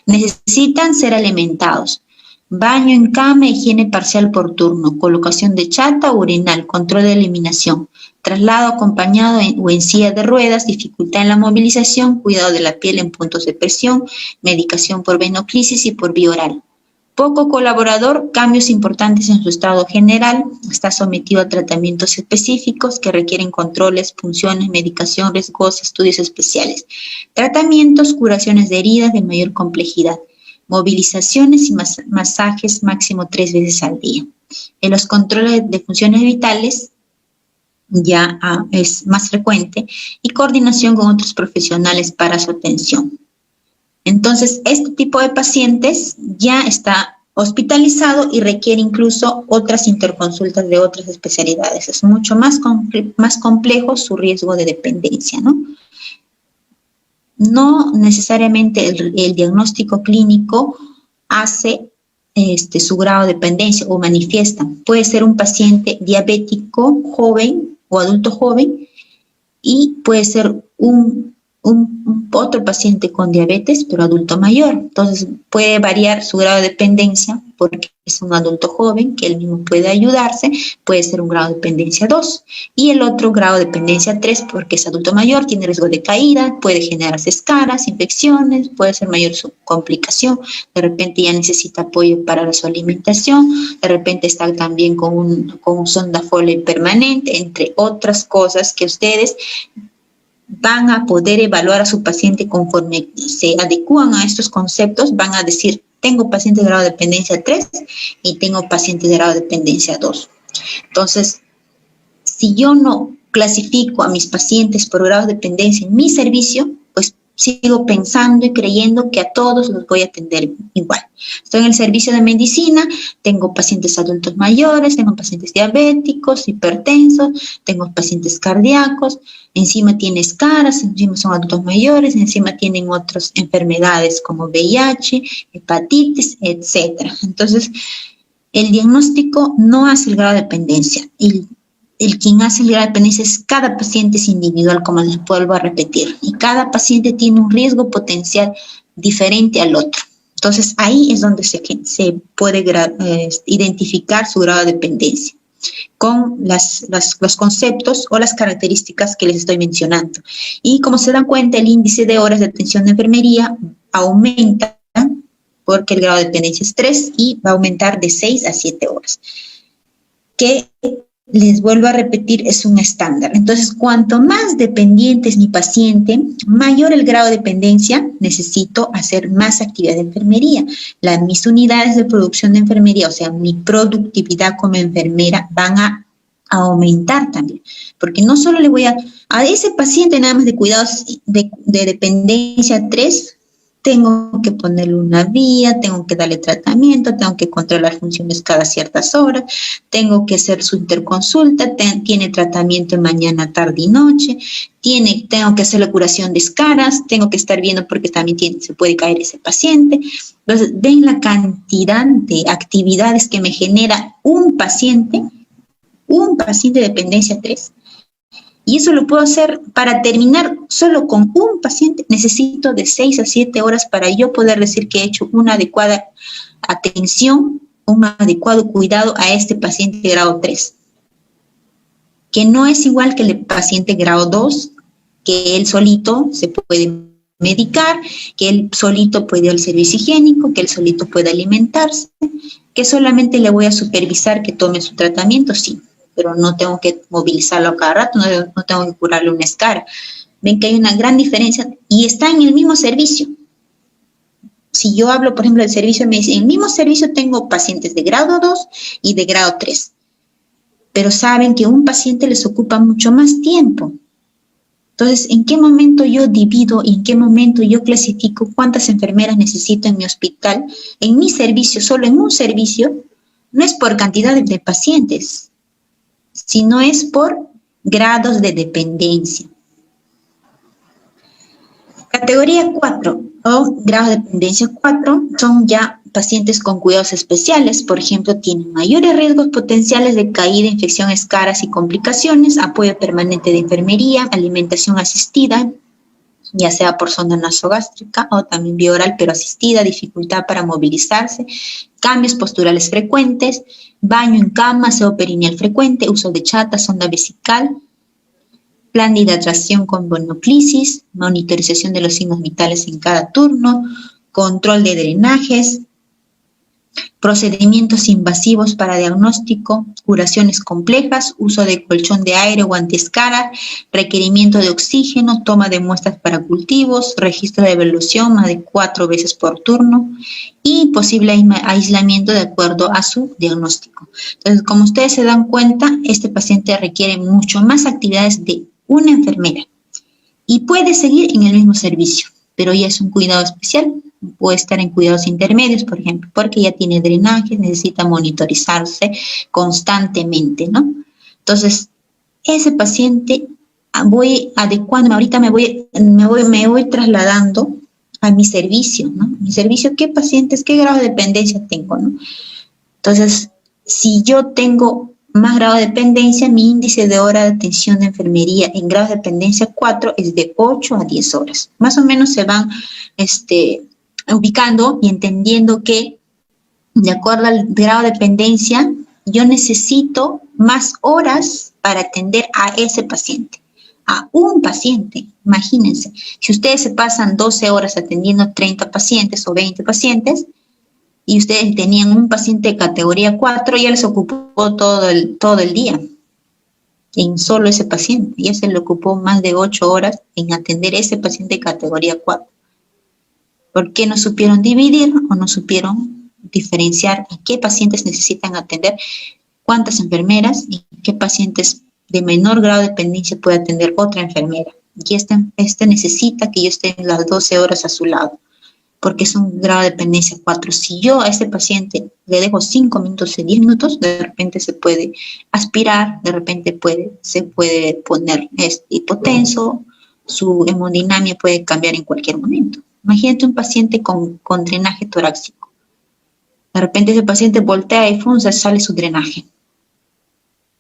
Necesitan ser alimentados. Baño en cama, higiene parcial por turno, colocación de chata, urinal, control de eliminación, traslado acompañado o en silla de ruedas, dificultad en la movilización, cuidado de la piel en puntos de presión, medicación por venoclisis y por vía oral. Poco colaborador, cambios importantes en su estado general, está sometido a tratamientos específicos que requieren controles, punciones, medicación, riesgos, estudios especiales. Tratamientos, curaciones de heridas de mayor complejidad. Movilizaciones y masajes máximo 3 veces al día. En los controles de funciones vitales ya es más frecuente y coordinación con otros profesionales para su atención. Entonces, este tipo de pacientes ya está hospitalizado y requiere incluso otras interconsultas de otras especialidades. Es mucho más complejo su riesgo de dependencia, ¿no? No necesariamente el diagnóstico clínico hace su grado de dependencia o manifiesta. Puede ser un paciente diabético joven o adulto joven y puede ser otro paciente con diabetes, pero adulto mayor. Entonces, puede variar su grado de dependencia porque es un adulto joven que él mismo puede ayudarse, puede ser un grado de dependencia 2. Y el otro grado de dependencia 3 porque es adulto mayor, tiene riesgo de caída, puede generarse escaras, infecciones, puede ser mayor su complicación, de repente ya necesita apoyo para su alimentación, de repente está también con un sonda Foley permanente, entre otras cosas que ustedes van a poder evaluar a su paciente conforme se adecúan a estos conceptos, van a decir, tengo pacientes de grado de dependencia 3 y tengo pacientes de grado de dependencia 2. Entonces, si yo no clasifico a mis pacientes por grado de dependencia en mi servicio, pues sigo pensando y creyendo que a todos los voy a atender igual. Estoy en el servicio de medicina, tengo pacientes adultos mayores, tengo pacientes diabéticos, hipertensos, tengo pacientes cardíacos, encima tiene escaras, encima son adultos mayores, encima tienen otras enfermedades como VIH, hepatitis, etc. Entonces, el diagnóstico no hace el grado de dependencia. El quien hace el grado de dependencia es cada paciente es individual, como les vuelvo a repetir, y cada paciente tiene un riesgo potencial diferente al otro. Entonces, ahí es donde se puede identificar su grado de dependencia con los conceptos o las características que les estoy mencionando. Y como se dan cuenta, el índice de horas de atención de enfermería aumenta porque el grado de dependencia es 3 y va a aumentar de 6 a 7 horas. Que les vuelvo a repetir, es un estándar. Entonces, cuanto más dependiente es mi paciente, mayor el grado de dependencia, necesito hacer más actividad de enfermería. Mis unidades de producción de enfermería, o sea, mi productividad como enfermera, van a aumentar también, porque no solo le voy a ese paciente nada más de cuidados de dependencia 3, tengo que ponerle una vía, tengo que darle tratamiento, tengo que controlar funciones cada ciertas horas, tengo que hacer su interconsulta, tiene tratamiento mañana, tarde y noche, tengo que hacer la curación de escaras, tengo que estar viendo porque también se puede caer ese paciente. Entonces, ven la cantidad de actividades que me genera un paciente de dependencia 3. Y eso lo puedo hacer para terminar solo con un paciente. Necesito de 6 a 7 horas para yo poder decir que he hecho una adecuada atención, un adecuado cuidado a este paciente de grado 3. Que no es igual que el paciente grado 2, que él solito se puede medicar, que él solito puede ir al servicio higiénico, que él solito puede alimentarse, que solamente le voy a supervisar que tome su tratamiento, sí, pero no tengo que movilizarlo a cada rato, no tengo que curarle una escara. Ven que hay una gran diferencia y está en el mismo servicio. Si yo hablo, por ejemplo, del servicio, me dice, en el mismo servicio tengo pacientes de grado 2 y de grado 3, pero saben que un paciente les ocupa mucho más tiempo. Entonces, ¿en qué momento yo divido y en qué momento yo clasifico cuántas enfermeras necesito en mi hospital, en mi servicio, solo en un servicio? No es por cantidad de pacientes, sino es por grados de dependencia. Categoría 4 o grado de dependencia 4 son ya pacientes con cuidados especiales, por ejemplo, tienen mayores riesgos potenciales de caída, infección, escaras y complicaciones, apoyo permanente de enfermería, alimentación asistida, ya sea por sonda nasogástrica o también vía oral pero asistida, dificultad para movilizarse, cambios posturales frecuentes, baño en cama, aseo perineal frecuente, uso de chata, sonda vesical, plan de hidratación con monoclisis, monitorización de los signos vitales en cada turno, control de drenajes, procedimientos invasivos para diagnóstico, curaciones complejas, uso de colchón de aire o antiescara, requerimiento de oxígeno, toma de muestras para cultivos, registro de evolución más de 4 veces por turno y posible aislamiento de acuerdo a su diagnóstico. Entonces, como ustedes se dan cuenta, este paciente requiere mucho más actividades de una enfermera y puede seguir en el mismo servicio, pero ya es un cuidado especial. Puede estar en cuidados intermedios, por ejemplo, porque ya tiene drenaje, necesita monitorizarse constantemente, ¿no? Entonces, ese paciente voy adecuándome, ahorita me voy trasladando a mi servicio, ¿no? Mi servicio, ¿qué pacientes, qué grado de dependencia tengo, ¿no? Entonces, si yo tengo más grado de dependencia, mi índice de hora de atención de enfermería en grado de dependencia 4 es de 8 a 10 horas. Más o menos se van, ubicando y entendiendo que de acuerdo al grado de dependencia yo necesito más horas para atender a ese paciente, a un paciente. Imagínense, si ustedes se pasan 12 horas atendiendo 30 pacientes o 20 pacientes y ustedes tenían un paciente de categoría 4, ya les ocupó todo el día en solo ese paciente, ya se le ocupó más de 8 horas en atender ese paciente de categoría 4. ¿Por qué no supieron dividir o no supieron diferenciar a qué pacientes necesitan atender, cuántas enfermeras y qué pacientes de menor grado de dependencia puede atender otra enfermera? Y este necesita que yo esté en las 12 horas a su lado, porque es un grado de dependencia 4. Si yo a este paciente le dejo 5 minutos y 10 minutos, de repente se puede aspirar, de repente se puede poner hipotenso, su hemodinamia puede cambiar en cualquier momento. Imagínate un paciente con drenaje torácico. De repente ese paciente voltea y sale su drenaje.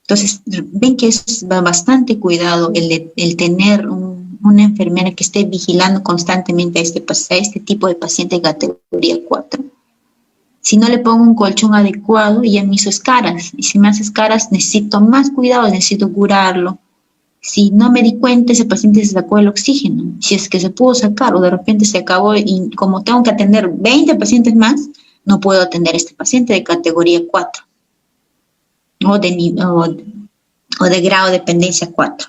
Entonces, ven que es bastante cuidado el tener una enfermera que esté vigilando constantemente a este tipo de paciente de categoría 4. Si no le pongo un colchón adecuado, ya me hizo escaras. Y si me hace escaras, necesito más cuidado, necesito curarlo. Si no me di cuenta, ese paciente se sacó el oxígeno. Si es que se pudo sacar o de repente se acabó y como tengo que atender 20 pacientes más, no puedo atender a este paciente de categoría 4 o de grado de dependencia 4.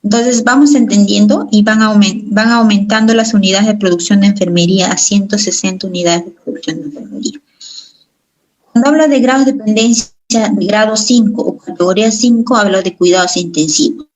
Entonces vamos entendiendo y van aumentando las unidades de producción de enfermería a 160 unidades de producción de enfermería. Cuando hablo de grados de dependencia de grado 5 o categoría 5 habla de cuidados intensivos.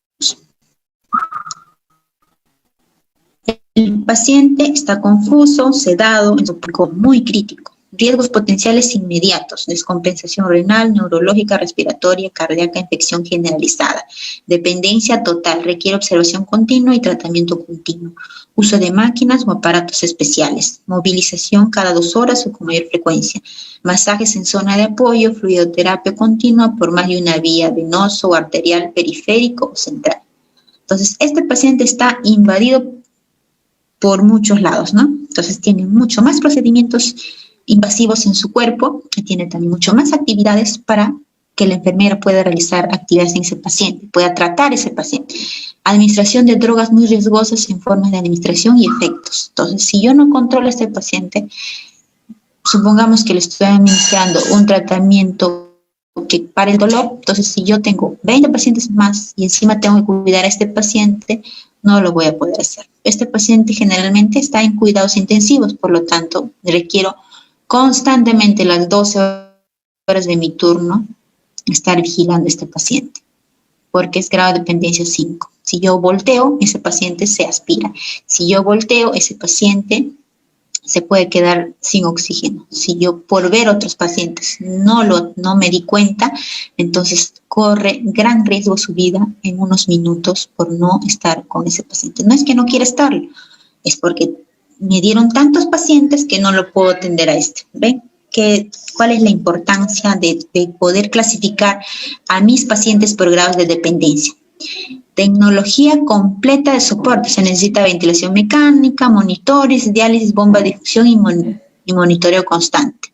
El paciente está confuso, sedado, en su pico muy crítico. Riesgos potenciales inmediatos: descompensación renal, neurológica, respiratoria, cardíaca, infección generalizada. Dependencia total, requiere observación continua y tratamiento continuo. Uso de máquinas o aparatos especiales. Movilización cada 2 horas o con mayor frecuencia. Masajes en zona de apoyo, fluidoterapia continua por más de una vía, venoso o arterial, periférico o central. Entonces, este paciente está invadido por muchos lados, ¿no? Entonces tiene mucho más procedimientos invasivos en su cuerpo y tiene también mucho más actividades para que la enfermera pueda realizar actividades en ese paciente, pueda tratar ese paciente. Administración de drogas muy riesgosas en forma de administración y efectos. Entonces, si yo no controlo a este paciente, supongamos que le estoy administrando un tratamiento que para el dolor, entonces si yo tengo 20 pacientes más y encima tengo que cuidar a este paciente, no lo voy a poder hacer. Este paciente generalmente está en cuidados intensivos, por lo tanto, requiero constantemente las 12 horas de mi turno estar vigilando a este paciente, porque es grado de dependencia 5. Si yo volteo, ese paciente se aspira. Si yo volteo, ese paciente se puede quedar sin oxígeno. Si yo por ver otros pacientes no me di cuenta, entonces corre gran riesgo su vida en unos minutos por no estar con ese paciente. No es que no quiera estarlo, es porque me dieron tantos pacientes que no lo puedo atender a este. ¿Ven? ¿Cuál es la importancia de poder clasificar a mis pacientes por grados de dependencia? Tecnología completa de soporte. Se necesita ventilación mecánica, monitores, diálisis, bomba de difusión y monitoreo constante.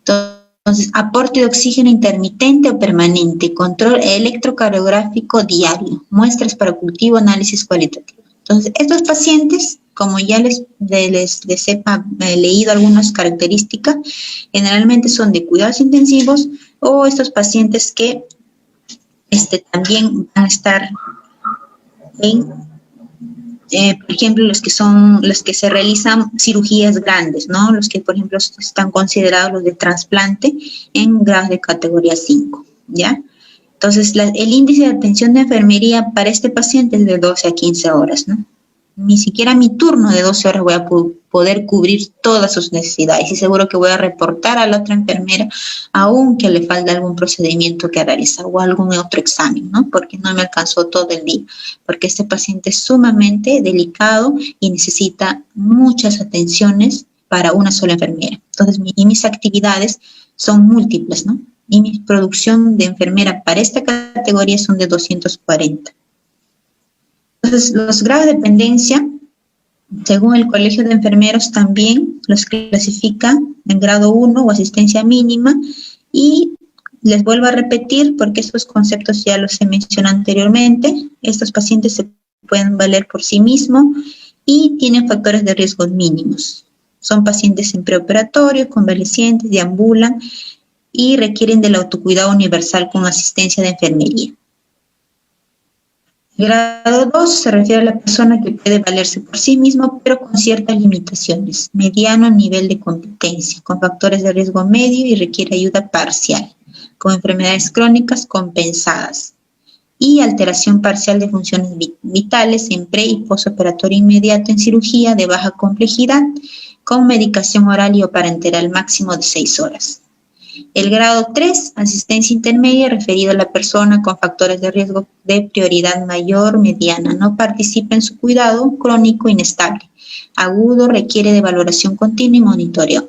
Entonces, aporte de oxígeno intermitente o permanente, control electrocardiográfico diario, muestras para cultivo, análisis cualitativo. Entonces, estos pacientes, como ya les he leído algunas características, generalmente son de cuidados intensivos o estos pacientes que también van a estar en, por ejemplo, los que se realizan cirugías grandes, ¿no? Los que, por ejemplo, están considerados los de trasplante en grados de categoría 5, ¿ya? Entonces, el índice de atención de enfermería para este paciente es de 12 a 15 horas, ¿no? Ni siquiera mi turno de 12 horas voy a poder cubrir todas sus necesidades y seguro que voy a reportar a la otra enfermera aunque le falta algún procedimiento que realizar o algún otro examen, ¿no? Porque no me alcanzó todo el día, porque este paciente es sumamente delicado y necesita muchas atenciones para una sola enfermera. Entonces, mis actividades son múltiples, ¿no? Y mi producción de enfermera para esta categoría son de 240. Entonces, los grados de dependencia, según el Colegio de Enfermeros, también los clasifica en grado 1 o asistencia mínima, y les vuelvo a repetir porque estos conceptos ya los he mencionado anteriormente. Estos pacientes se pueden valer por sí mismos y tienen factores de riesgo mínimos. Son pacientes en preoperatorio, convalecientes, deambulan y requieren del autocuidado universal con asistencia de enfermería. Grado 2 se refiere a la persona que puede valerse por sí mismo, pero con ciertas limitaciones. Mediano nivel de competencia, con factores de riesgo medio y requiere ayuda parcial, con enfermedades crónicas compensadas y alteración parcial de funciones vitales en pre- y postoperatorio inmediato en cirugía de baja complejidad, con medicación oral y o parenteral máximo de 6 horas. El grado 3, asistencia intermedia, referido a la persona con factores de riesgo de prioridad mayor, mediana, no participa en su cuidado, crónico, inestable, agudo, requiere de valoración continua y monitoreo.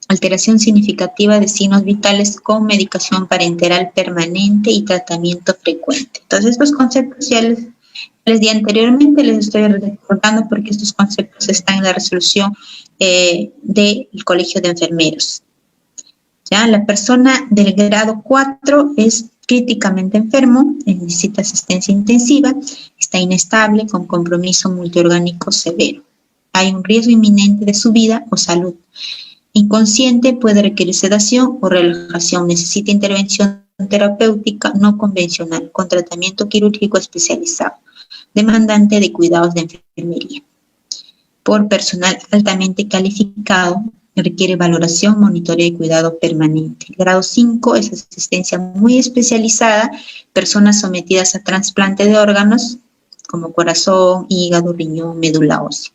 Alteración significativa de signos vitales con medicación parenteral permanente y tratamiento frecuente. Entonces, estos conceptos ya les di anteriormente, les estoy recordando porque estos conceptos están en la resolución del Colegio de Enfermeros. ¿Ya? La persona del grado 4 es críticamente enfermo, necesita asistencia intensiva, está inestable, con compromiso multiorgánico severo. Hay un riesgo inminente de su vida o salud. Inconsciente, puede requerir sedación o relajación, necesita intervención terapéutica no convencional, con tratamiento quirúrgico especializado, demandante de cuidados de enfermería por personal altamente calificado requiere valoración, monitoreo y cuidado permanente. El grado 5 es asistencia muy especializada, personas sometidas a trasplante de órganos como corazón, hígado, riñón, médula ósea.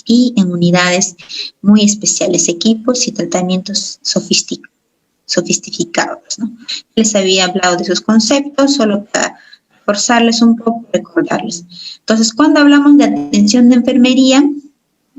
Y en unidades muy especiales, equipos y tratamientos sofisticados, ¿no? Les había hablado de esos conceptos, solo para reforzarles un poco, recordarles. Entonces, cuando hablamos de atención de enfermería,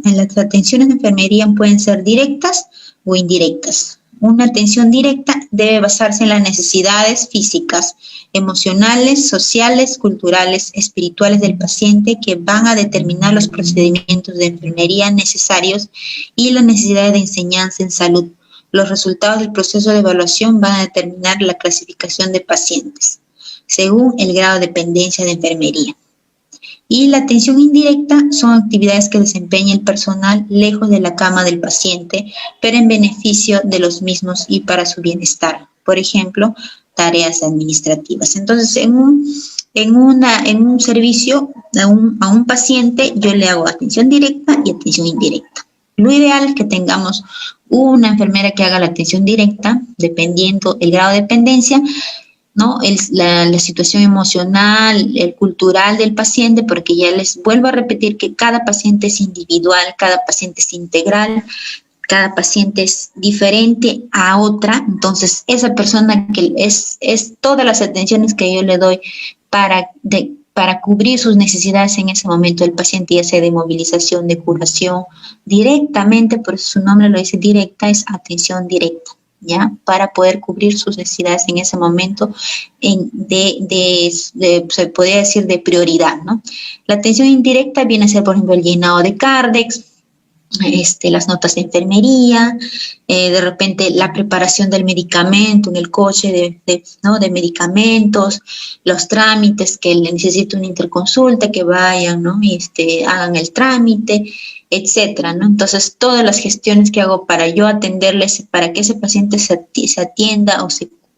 las atenciones de enfermería pueden ser directas o indirectas. Una atención directa debe basarse en las necesidades físicas, emocionales, sociales, culturales, espirituales del paciente que van a determinar los procedimientos de enfermería necesarios y las necesidades de enseñanza en salud. Los resultados del proceso de evaluación van a determinar la clasificación de pacientes según el grado de dependencia de enfermería. Y la atención indirecta son actividades que desempeña el personal lejos de la cama del paciente, pero en beneficio de los mismos y para su bienestar. Por ejemplo, tareas administrativas. Entonces, en un servicio a un paciente, yo le hago atención directa y atención indirecta. Lo ideal es que tengamos una enfermera que haga la atención directa, dependiendo el grado de dependencia, ¿no? La situación emocional, el cultural del paciente, porque ya les vuelvo a repetir que cada paciente es individual, cada paciente es integral, cada paciente es diferente a otra, entonces esa persona que es todas las atenciones que yo le doy para cubrir sus necesidades en ese momento del paciente, ya sea de movilización, de curación, directamente, por eso su nombre lo dice directa, es atención directa, ¿ya? Para poder cubrir sus necesidades en ese momento se podría decir de prioridad, ¿no? La atención indirecta viene a ser, por ejemplo, el llenado de Cardex, las notas de enfermería, de repente la preparación del medicamento en el coche de medicamentos, los trámites que le necesita una interconsulta, que vayan, ¿no? Hagan el trámite, etcétera, ¿no? Entonces, todas las gestiones que hago para yo atenderles, para que ese paciente se atienda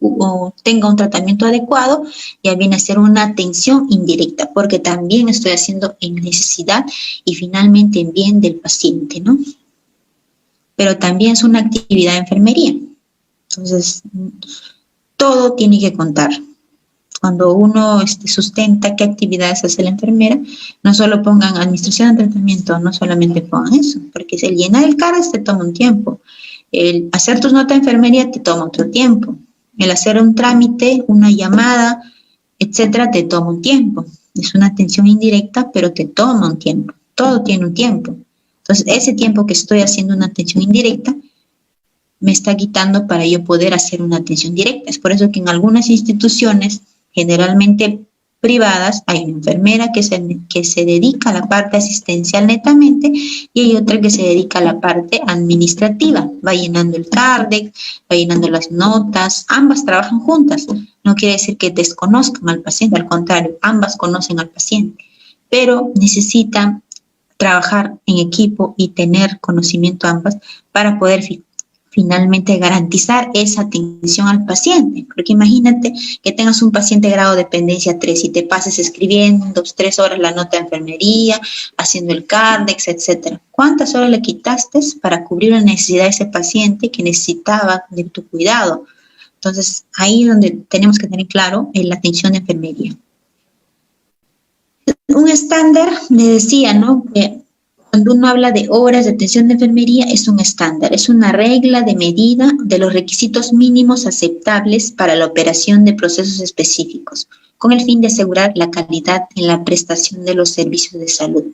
o tenga un tratamiento adecuado, ya viene a ser una atención indirecta, porque también estoy haciendo en necesidad y finalmente en bien del paciente, ¿no? Pero también es una actividad de enfermería. Entonces, todo tiene que contar. Cuando uno sustenta qué actividades hace la enfermera, no solo pongan administración de tratamiento, no solamente pongan eso, porque el llenar el CARES te toma un tiempo, el hacer tus notas de enfermería te toma otro tiempo, el hacer un trámite, una llamada, etcétera, te toma un tiempo. Es una atención indirecta, pero te toma un tiempo. Todo tiene un tiempo. Entonces, ese tiempo que estoy haciendo una atención indirecta me está quitando para yo poder hacer una atención directa. Es por eso que en algunas instituciones, generalmente privadas, hay una enfermera que se dedica a la parte asistencial netamente y hay otra que se dedica a la parte administrativa. Va llenando el CARDEX, va llenando las notas, ambas trabajan juntas. No quiere decir que desconozcan al paciente, al contrario, ambas conocen al paciente, pero necesitan trabajar en equipo y tener conocimiento ambas para poder finalmente garantizar esa atención al paciente, porque imagínate que tengas un paciente grado de dependencia 3 y te pases escribiendo 3 horas la nota de enfermería, haciendo el CARDEX, etcétera. ¿Cuántas horas le quitaste para cubrir la necesidad de ese paciente que necesitaba de tu cuidado? Entonces, ahí es donde tenemos que tener claro la atención de enfermería. Un estándar, me decía, ¿no? Que cuando uno habla de horas de atención de enfermería, es un estándar, es una regla de medida de los requisitos mínimos aceptables para la operación de procesos específicos, con el fin de asegurar la calidad en la prestación de los servicios de salud.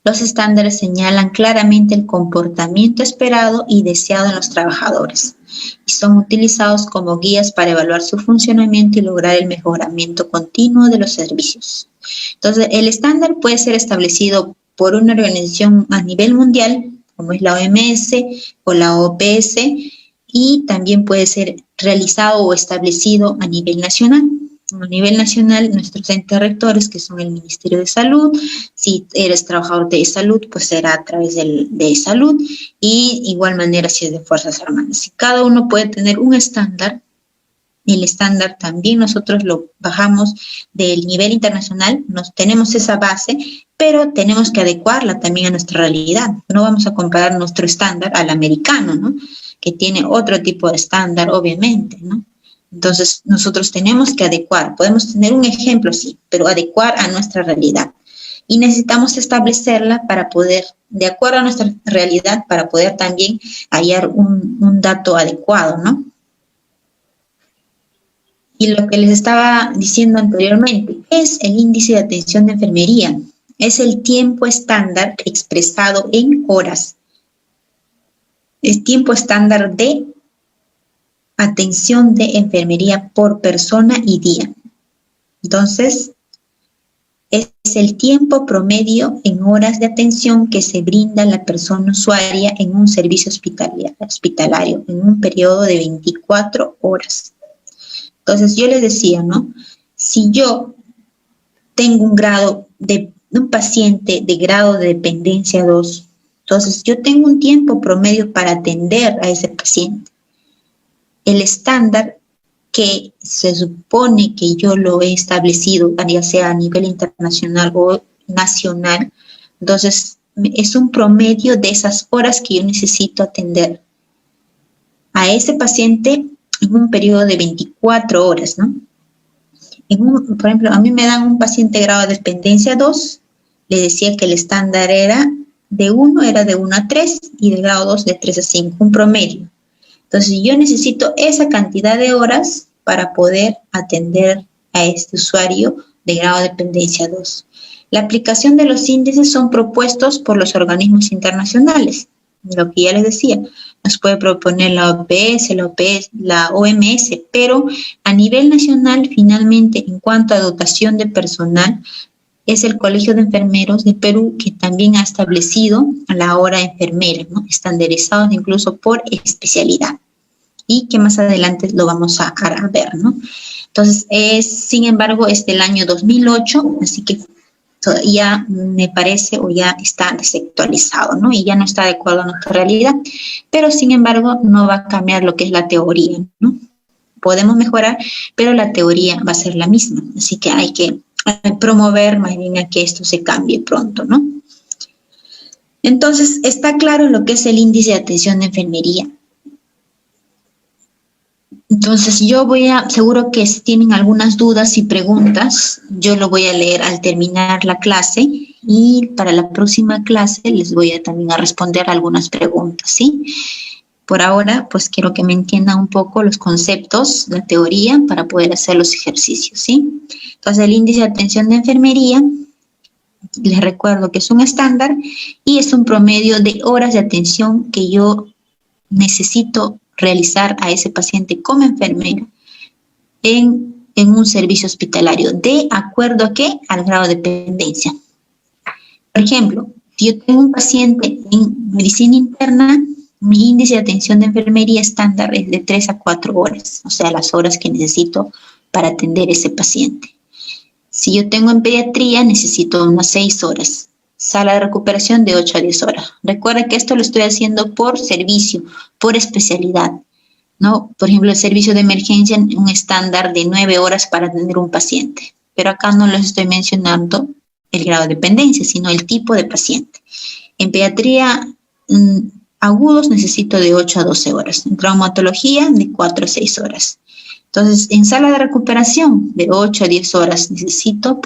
Los estándares señalan claramente el comportamiento esperado y deseado en los trabajadores y son utilizados como guías para evaluar su funcionamiento y lograr el mejoramiento continuo de los servicios. Entonces, el estándar puede ser establecido por una organización a nivel mundial, como es la OMS o la OPS, y también puede ser realizado o establecido a nivel nacional. A nivel nacional, nuestros entes rectores, que son el Ministerio de Salud, si eres trabajador de salud, pues será a través de salud, y igual manera si es de Fuerzas Armadas. Cada uno puede tener un estándar el estándar también nosotros lo bajamos del nivel internacional, tenemos esa base, pero tenemos que adecuarla también a nuestra realidad. No vamos a comparar nuestro estándar al americano, ¿no? Que tiene otro tipo de estándar, obviamente, ¿no? Entonces, nosotros tenemos que adecuar. Podemos tener un ejemplo, sí, pero adecuar a nuestra realidad. Y necesitamos establecerla para poder, de acuerdo a nuestra realidad, para poder también hallar un dato adecuado, ¿no? Y lo que les estaba diciendo anteriormente, ¿qué es el índice de atención de enfermería? Es el tiempo estándar expresado en horas. Es tiempo estándar de atención de enfermería por persona y día. Entonces, es el tiempo promedio en horas de atención que se brinda a la persona usuaria en un servicio hospitalario en un periodo de 24 horas. Entonces, yo les decía, ¿no? Si yo tengo un paciente de grado de dependencia 2, entonces yo tengo un tiempo promedio para atender a ese paciente. El estándar que se supone que yo lo he establecido, ya sea a nivel internacional o nacional, entonces es un promedio de esas horas que yo necesito atender a ese paciente en un periodo de 24 horas, ¿no? Por ejemplo, a mí me dan un paciente grado de dependencia 2, le decía que el estándar era de 1 a 3 y de grado 2 de 3 a 5, un promedio. Entonces, yo necesito esa cantidad de horas para poder atender a este usuario de grado de dependencia 2. La aplicación de los índices son propuestos por los organismos internacionales. Lo que ya les decía, nos puede proponer la OPS, la OMS, pero a nivel nacional, finalmente, en cuanto a dotación de personal, es el Colegio de Enfermeros de Perú que también ha establecido la hora enfermera, ¿no? Estandarizados incluso por especialidad, y que más adelante lo vamos a ver, ¿no? Entonces, sin embargo, es del año 2008, así que ya me parece o ya está desactualizado, ¿no? Y ya no está adecuado a nuestra realidad, pero sin embargo no va a cambiar lo que es la teoría, ¿no? Podemos mejorar, pero la teoría va a ser la misma, así que hay que promover más bien a que esto se cambie pronto, ¿no? Entonces, está claro lo que es el índice de atención de enfermería. Entonces, seguro que si tienen algunas dudas y preguntas, yo lo voy a leer al terminar la clase y para la próxima clase les voy a también a responder algunas preguntas, ¿sí? Por ahora, pues quiero que me entiendan un poco los conceptos, la teoría, para poder hacer los ejercicios, ¿sí? Entonces, el índice de atención de enfermería, les recuerdo que es un estándar y es un promedio de horas de atención que yo necesito realizar a ese paciente como enfermera en un servicio hospitalario, de acuerdo a qué, al grado de dependencia. Por ejemplo, si yo tengo un paciente en medicina interna, mi índice de atención de enfermería estándar es de 3 a 4 horas, o sea, las horas que necesito para atender ese paciente. Si yo tengo en pediatría, necesito unas 6 horas. Sala de recuperación de 8 a 10 horas. Recuerda que esto lo estoy haciendo por servicio, por especialidad, ¿no? Por ejemplo, el servicio de emergencia, un estándar de 9 horas para atender un paciente. Pero acá no les estoy mencionando el grado de dependencia, sino el tipo de paciente. En pediatría agudos necesito de 8 a 12 horas. En traumatología, de 4 a 6 horas. Entonces, en sala de recuperación, de 8 a 10 horas necesito,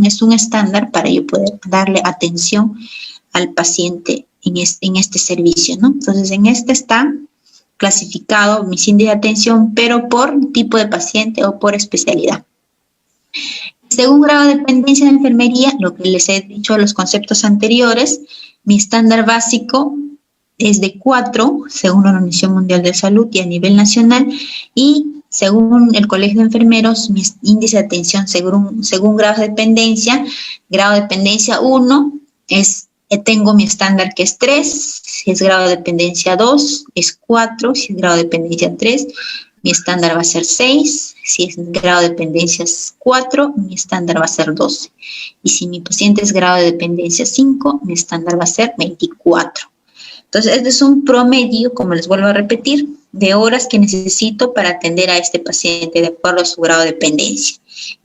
es un estándar para yo poder darle atención al paciente en este servicio, ¿no? Entonces, en este está clasificado mi índice de atención, pero por tipo de paciente o por especialidad. Según grado de dependencia de enfermería, lo que les he dicho a los conceptos anteriores, mi estándar básico es de 4, según la Organización Mundial de Salud y a nivel nacional, y según el Colegio de Enfermeros, mi índice de atención según grado de dependencia, grado de dependencia 1, tengo mi estándar que es 3, si es grado de dependencia 2, es 4, si es grado de dependencia 3, mi estándar va a ser 6, si es grado de dependencia 4, mi estándar va a ser 12. Y si mi paciente es grado de dependencia 5, mi estándar va a ser 24. Entonces, este es un promedio, como les vuelvo a repetir, de horas que necesito para atender a este paciente de acuerdo a su grado de dependencia.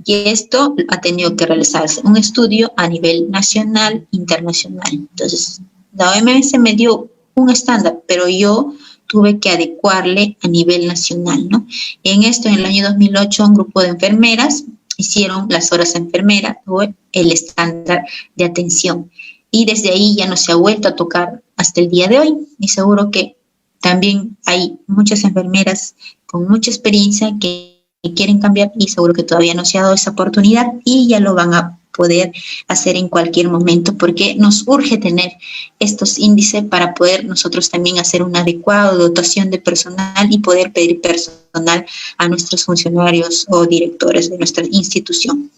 Y esto ha tenido que realizarse un estudio a nivel nacional, internacional. Entonces, la OMS me dio un estándar, pero yo tuve que adecuarle a nivel nacional, ¿no? Y en esto, en el año 2008, un grupo de enfermeras hicieron las horas enfermeras o el estándar de atención. Y desde ahí ya no se ha vuelto a tocar hasta el día de hoy. Y seguro que también hay muchas enfermeras con mucha experiencia que quieren cambiar y seguro que todavía no se ha dado esa oportunidad y ya lo van a poder hacer en cualquier momento porque nos urge tener estos índices para poder nosotros también hacer una adecuada dotación de personal y poder pedir personal a nuestros funcionarios o directores de nuestra institución.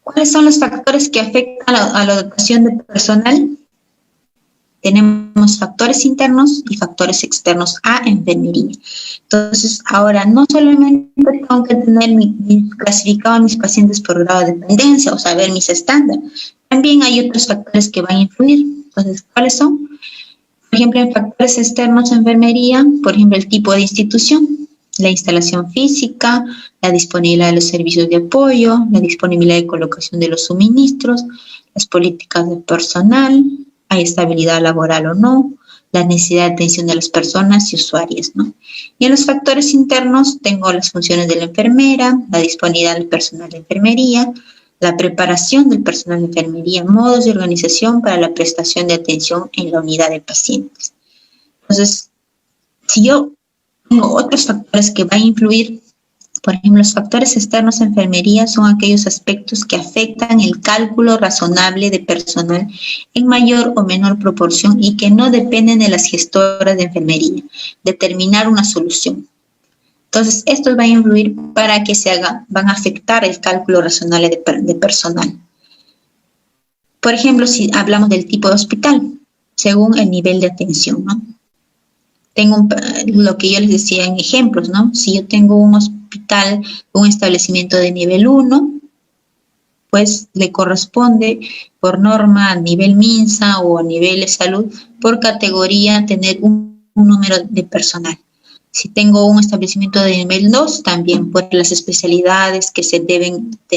¿Cuáles son los factores que afectan a la dotación de personal? Tenemos factores internos y factores externos a enfermería. Entonces, ahora no solamente tengo que tener clasificado a mis pacientes por grado de dependencia o saber mis estándares, también hay otros factores que van a influir. Entonces, ¿cuáles son? Por ejemplo, en factores externos a enfermería, por ejemplo, el tipo de institución, la instalación física, la disponibilidad de los servicios de apoyo, la disponibilidad de colocación de los suministros, las políticas de personal, hay estabilidad laboral o no, la necesidad de atención de las personas y usuarias, ¿no? Y en los factores internos tengo las funciones de la enfermera, la disponibilidad del personal de enfermería, la preparación del personal de enfermería, modos de organización para la prestación de atención en la unidad de pacientes. Entonces, si yo tengo otros factores que van a influir, por ejemplo, los factores externos a enfermería son aquellos aspectos que afectan el cálculo razonable de personal en mayor o menor proporción y que no dependen de las gestoras de enfermería, determinar una solución. Entonces, estos van a influir para que van a afectar el cálculo razonable de personal. Por ejemplo, si hablamos del tipo de hospital, según el nivel de atención, ¿no? Tengo lo que yo les decía en ejemplos, ¿no? Si yo tengo un hospital, un establecimiento de nivel 1, pues le corresponde por norma a nivel MINSA o a nivel de salud, por categoría, tener un número de personal. Si tengo un establecimiento de nivel 2, también por las especialidades que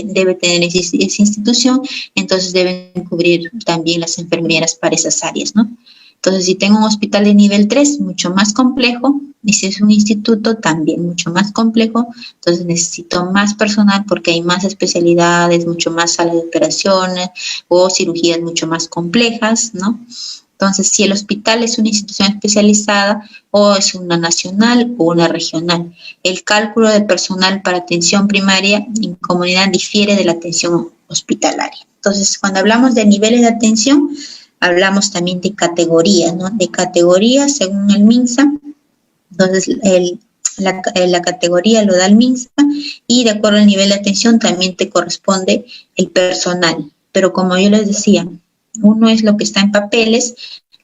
debe tener esa institución, entonces deben cubrir también las enfermeras para esas áreas, ¿no? Entonces, si tengo un hospital de nivel 3, mucho más complejo, y si es un instituto, también mucho más complejo, entonces necesito más personal porque hay más especialidades, mucho más salas de operaciones o cirugías mucho más complejas, ¿no? Entonces, si el hospital es una institución especializada o es una nacional o una regional, el cálculo de personal para atención primaria en comunidad difiere de la atención hospitalaria. Entonces, cuando hablamos de niveles de atención, hablamos también de categorías, ¿no? De categorías según el MINSA. Entonces, la categoría lo da el MINSA y de acuerdo al nivel de atención también te corresponde el personal. Pero como yo les decía, uno es lo que está en papeles,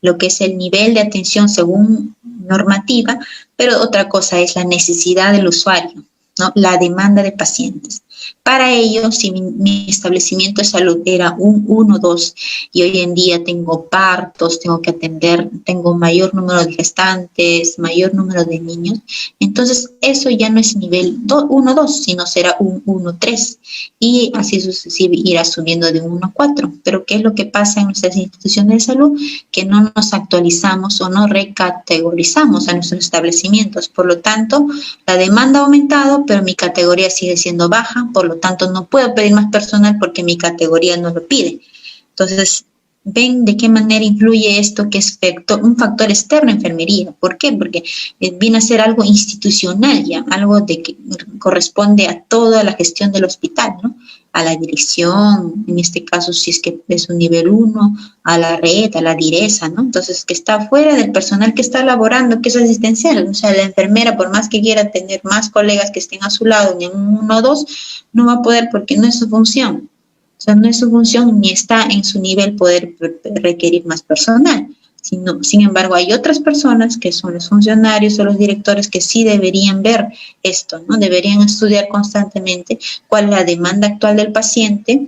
lo que es el nivel de atención según normativa, pero otra cosa es la necesidad del usuario, ¿no? La demanda de pacientes. Para ello, si mi establecimiento de salud era un 1-2 y hoy en día tengo partos, tengo que atender, tengo mayor número de gestantes, mayor número de niños, entonces eso ya no es nivel 1-2, sino será un 1-3 y así sucesivamente irá subiendo de 1-4. Pero ¿qué es lo que pasa en nuestras instituciones de salud? Que no nos actualizamos o no recategorizamos a nuestros establecimientos. Por lo tanto, la demanda ha aumentado, pero mi categoría sigue siendo baja. Por lo tanto, no puedo pedir más personal porque mi categoría no lo pide. Entonces, ven de qué manera influye esto, que es un factor externo a enfermería. ¿Por qué? Porque viene a ser algo institucional ya, algo de que corresponde a toda la gestión del hospital, ¿no? A la dirección, en este caso si es que es un nivel 1, a la red, a la direza, ¿no? Entonces, que está fuera del personal que está laborando, que es asistencial. O sea, la enfermera, por más que quiera tener más colegas que estén a su lado en un 1 o 2, no va a poder porque no es su función. O sea, no es su función ni está en su nivel poder requerir más personal. Sin embargo, hay otras personas que son los funcionarios o los directores que sí deberían ver esto, ¿no? Deberían estudiar constantemente cuál es la demanda actual del paciente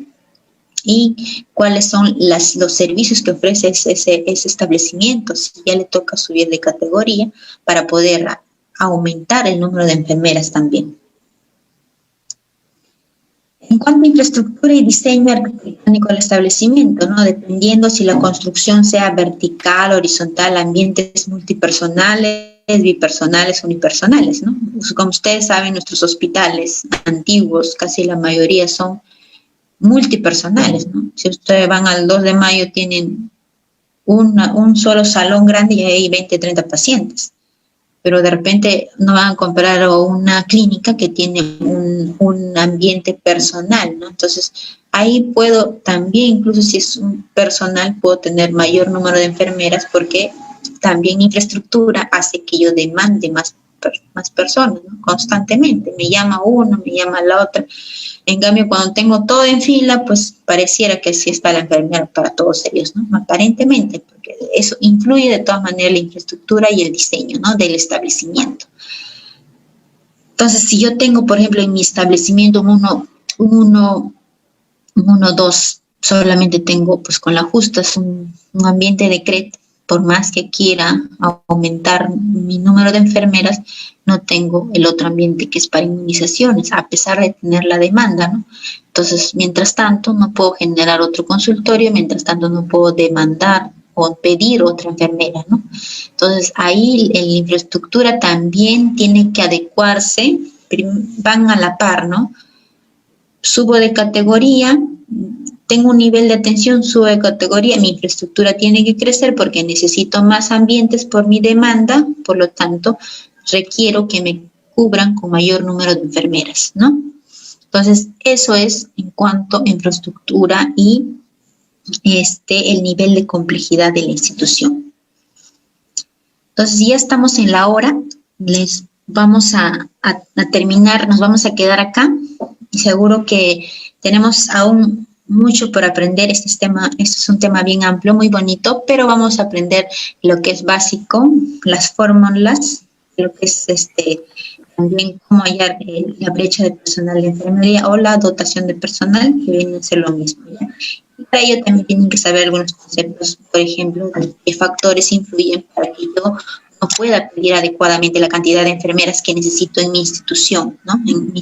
y cuáles son los servicios que ofrece ese establecimiento, si ya le toca subir de categoría para poder aumentar el número de enfermeras también. En cuanto a infraestructura y diseño arquitectónico del establecimiento, ¿no? Dependiendo si la construcción sea vertical, horizontal, ambientes multipersonales, bipersonales, unipersonales, ¿no? Pues como ustedes saben, nuestros hospitales antiguos, casi la mayoría son multipersonales, ¿no? Si ustedes van al 2 de mayo, tienen un solo salón grande y hay 20, 30 pacientes. Pero de repente no van a comprar una clínica que tiene un ambiente personal, ¿no? Entonces, ahí puedo también, incluso si es un personal, puedo tener mayor número de enfermeras porque también infraestructura hace que yo demande más personas, ¿no? Constantemente. Me llama uno, me llama la otra. En cambio, cuando tengo todo en fila, pues pareciera que sí está la enfermera para todos ellos, ¿no? Aparentemente, porque eso influye de todas maneras la infraestructura y el diseño, ¿no? Del establecimiento. Entonces, si yo tengo, por ejemplo, en mi establecimiento un 1-2, solamente tengo, pues con la justa, es un ambiente de CRET, por más que quiera aumentar mi número de enfermeras, no tengo el otro ambiente que es para inmunizaciones, a pesar de tener la demanda, ¿no? Entonces, mientras tanto, no puedo generar otro consultorio, mientras tanto, no puedo demandar o pedir otra enfermera, ¿no? Entonces, ahí la infraestructura también tiene que adecuarse, van a la par, ¿no? Subo de categoría, tengo un nivel de atención, subo de categoría, mi infraestructura tiene que crecer porque necesito más ambientes por mi demanda, por lo tanto, requiero que me cubran con mayor número de enfermeras, ¿no? Entonces, eso es en cuanto a infraestructura y el nivel de complejidad de la institución. Entonces, ya estamos en la hora, les vamos a terminar, nos vamos a quedar acá y seguro que tenemos aún mucho por aprender. Este es un tema bien amplio, muy bonito, pero vamos a aprender lo que es básico, las fórmulas, lo que es también cómo hallar la brecha de personal de enfermería o la dotación de personal, que viene a ser lo mismo, ¿ya? Y para ello también tienen que saber algunos conceptos, por ejemplo, de qué factores influyen para que yo no pueda pedir adecuadamente la cantidad de enfermeras que necesito en mi institución, ¿no? En mi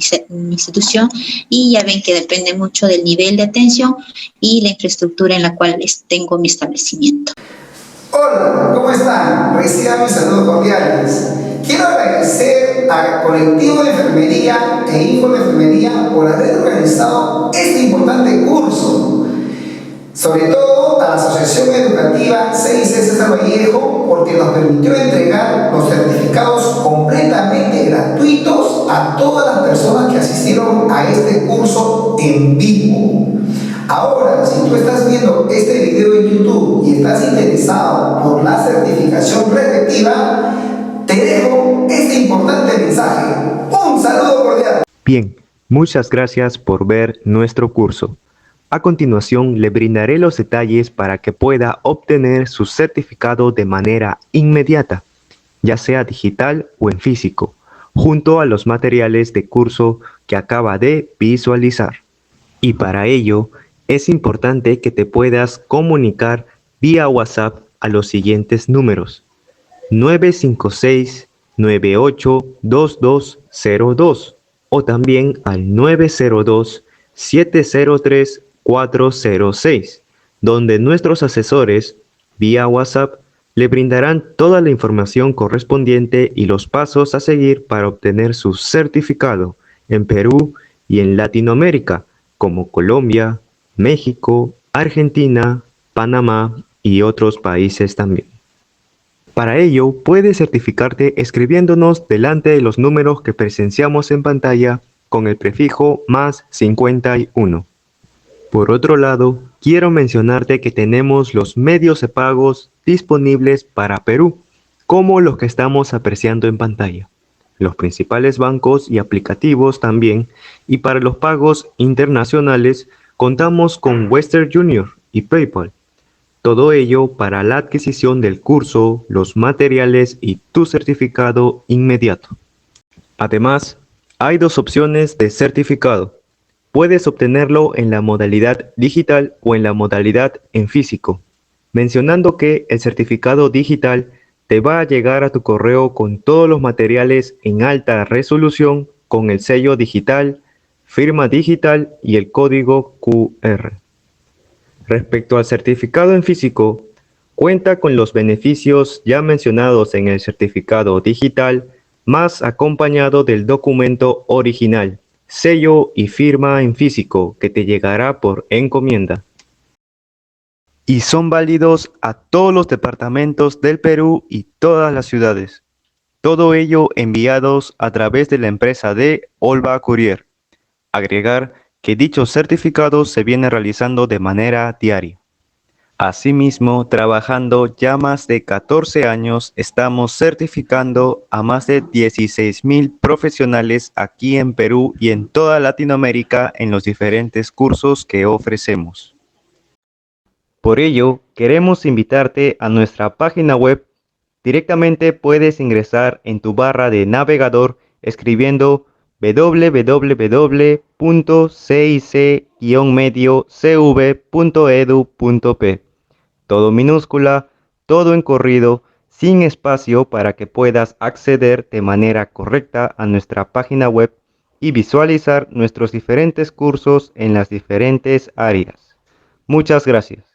institución, y ya ven que depende mucho del nivel de atención y la infraestructura en la cual tengo mi establecimiento. Hola, ¿cómo están? Reciban mis saludos cordiales. Quiero agradecer al colectivo de enfermería e Info de Enfermería por haber organizado este importante curso. Sobre todo a la Asociación Educativa 6C César Vallejo, porque nos permitió entregar los certificados completamente gratuitos a todas las personas que asistieron a este curso en vivo. Ahora, si tú estás viendo este video en YouTube y estás interesado por la certificación respectiva, te dejo este importante mensaje. Un saludo cordial. Bien, muchas gracias por ver nuestro curso. A continuación, le brindaré los detalles para que pueda obtener su certificado de manera inmediata, ya sea digital o en físico, junto a los materiales de curso que acaba de visualizar. Y para ello, es importante que te puedas comunicar vía WhatsApp a los siguientes números: 956-982202 o también al 902-703-406, donde nuestros asesores vía WhatsApp le brindarán toda la información correspondiente y los pasos a seguir para obtener su certificado en Perú y en Latinoamérica, como Colombia, México, Argentina, Panamá y otros países también. Para ello, puedes certificarte escribiéndonos delante de los números que presenciamos en pantalla con el prefijo +51. Por otro lado, quiero mencionarte que tenemos los medios de pagos disponibles para Perú, como los que estamos apreciando en pantalla, los principales bancos y aplicativos también, y para los pagos internacionales contamos con Western Union y PayPal. Todo ello para la adquisición del curso, los materiales y tu certificado inmediato. Además, hay dos opciones de certificado: Puedes obtenerlo en la modalidad digital o en la modalidad en físico, mencionando que el certificado digital te va a llegar a tu correo con todos los materiales en alta resolución con el sello digital, firma digital y el código QR. Respecto al certificado en físico, cuenta con los beneficios ya mencionados en el certificado digital, más acompañado del documento original, sello y firma en físico que te llegará por encomienda. Y son válidos a todos los departamentos del Perú y todas las ciudades. Todo ello enviados a través de la empresa de Olva Courier. Agregar que dichos certificados se vienen realizando de manera diaria. Asimismo, trabajando ya más de 14 años, estamos certificando a más de 16,000 profesionales aquí en Perú y en toda Latinoamérica en los diferentes cursos que ofrecemos. Por ello, queremos invitarte a nuestra página web. Directamente puedes ingresar en tu barra de navegador escribiendo www.cic-mediocv.edu.p. Todo minúscula, todo en corrido, sin espacio para que puedas acceder de manera correcta a nuestra página web y visualizar nuestros diferentes cursos en las diferentes áreas. Muchas gracias.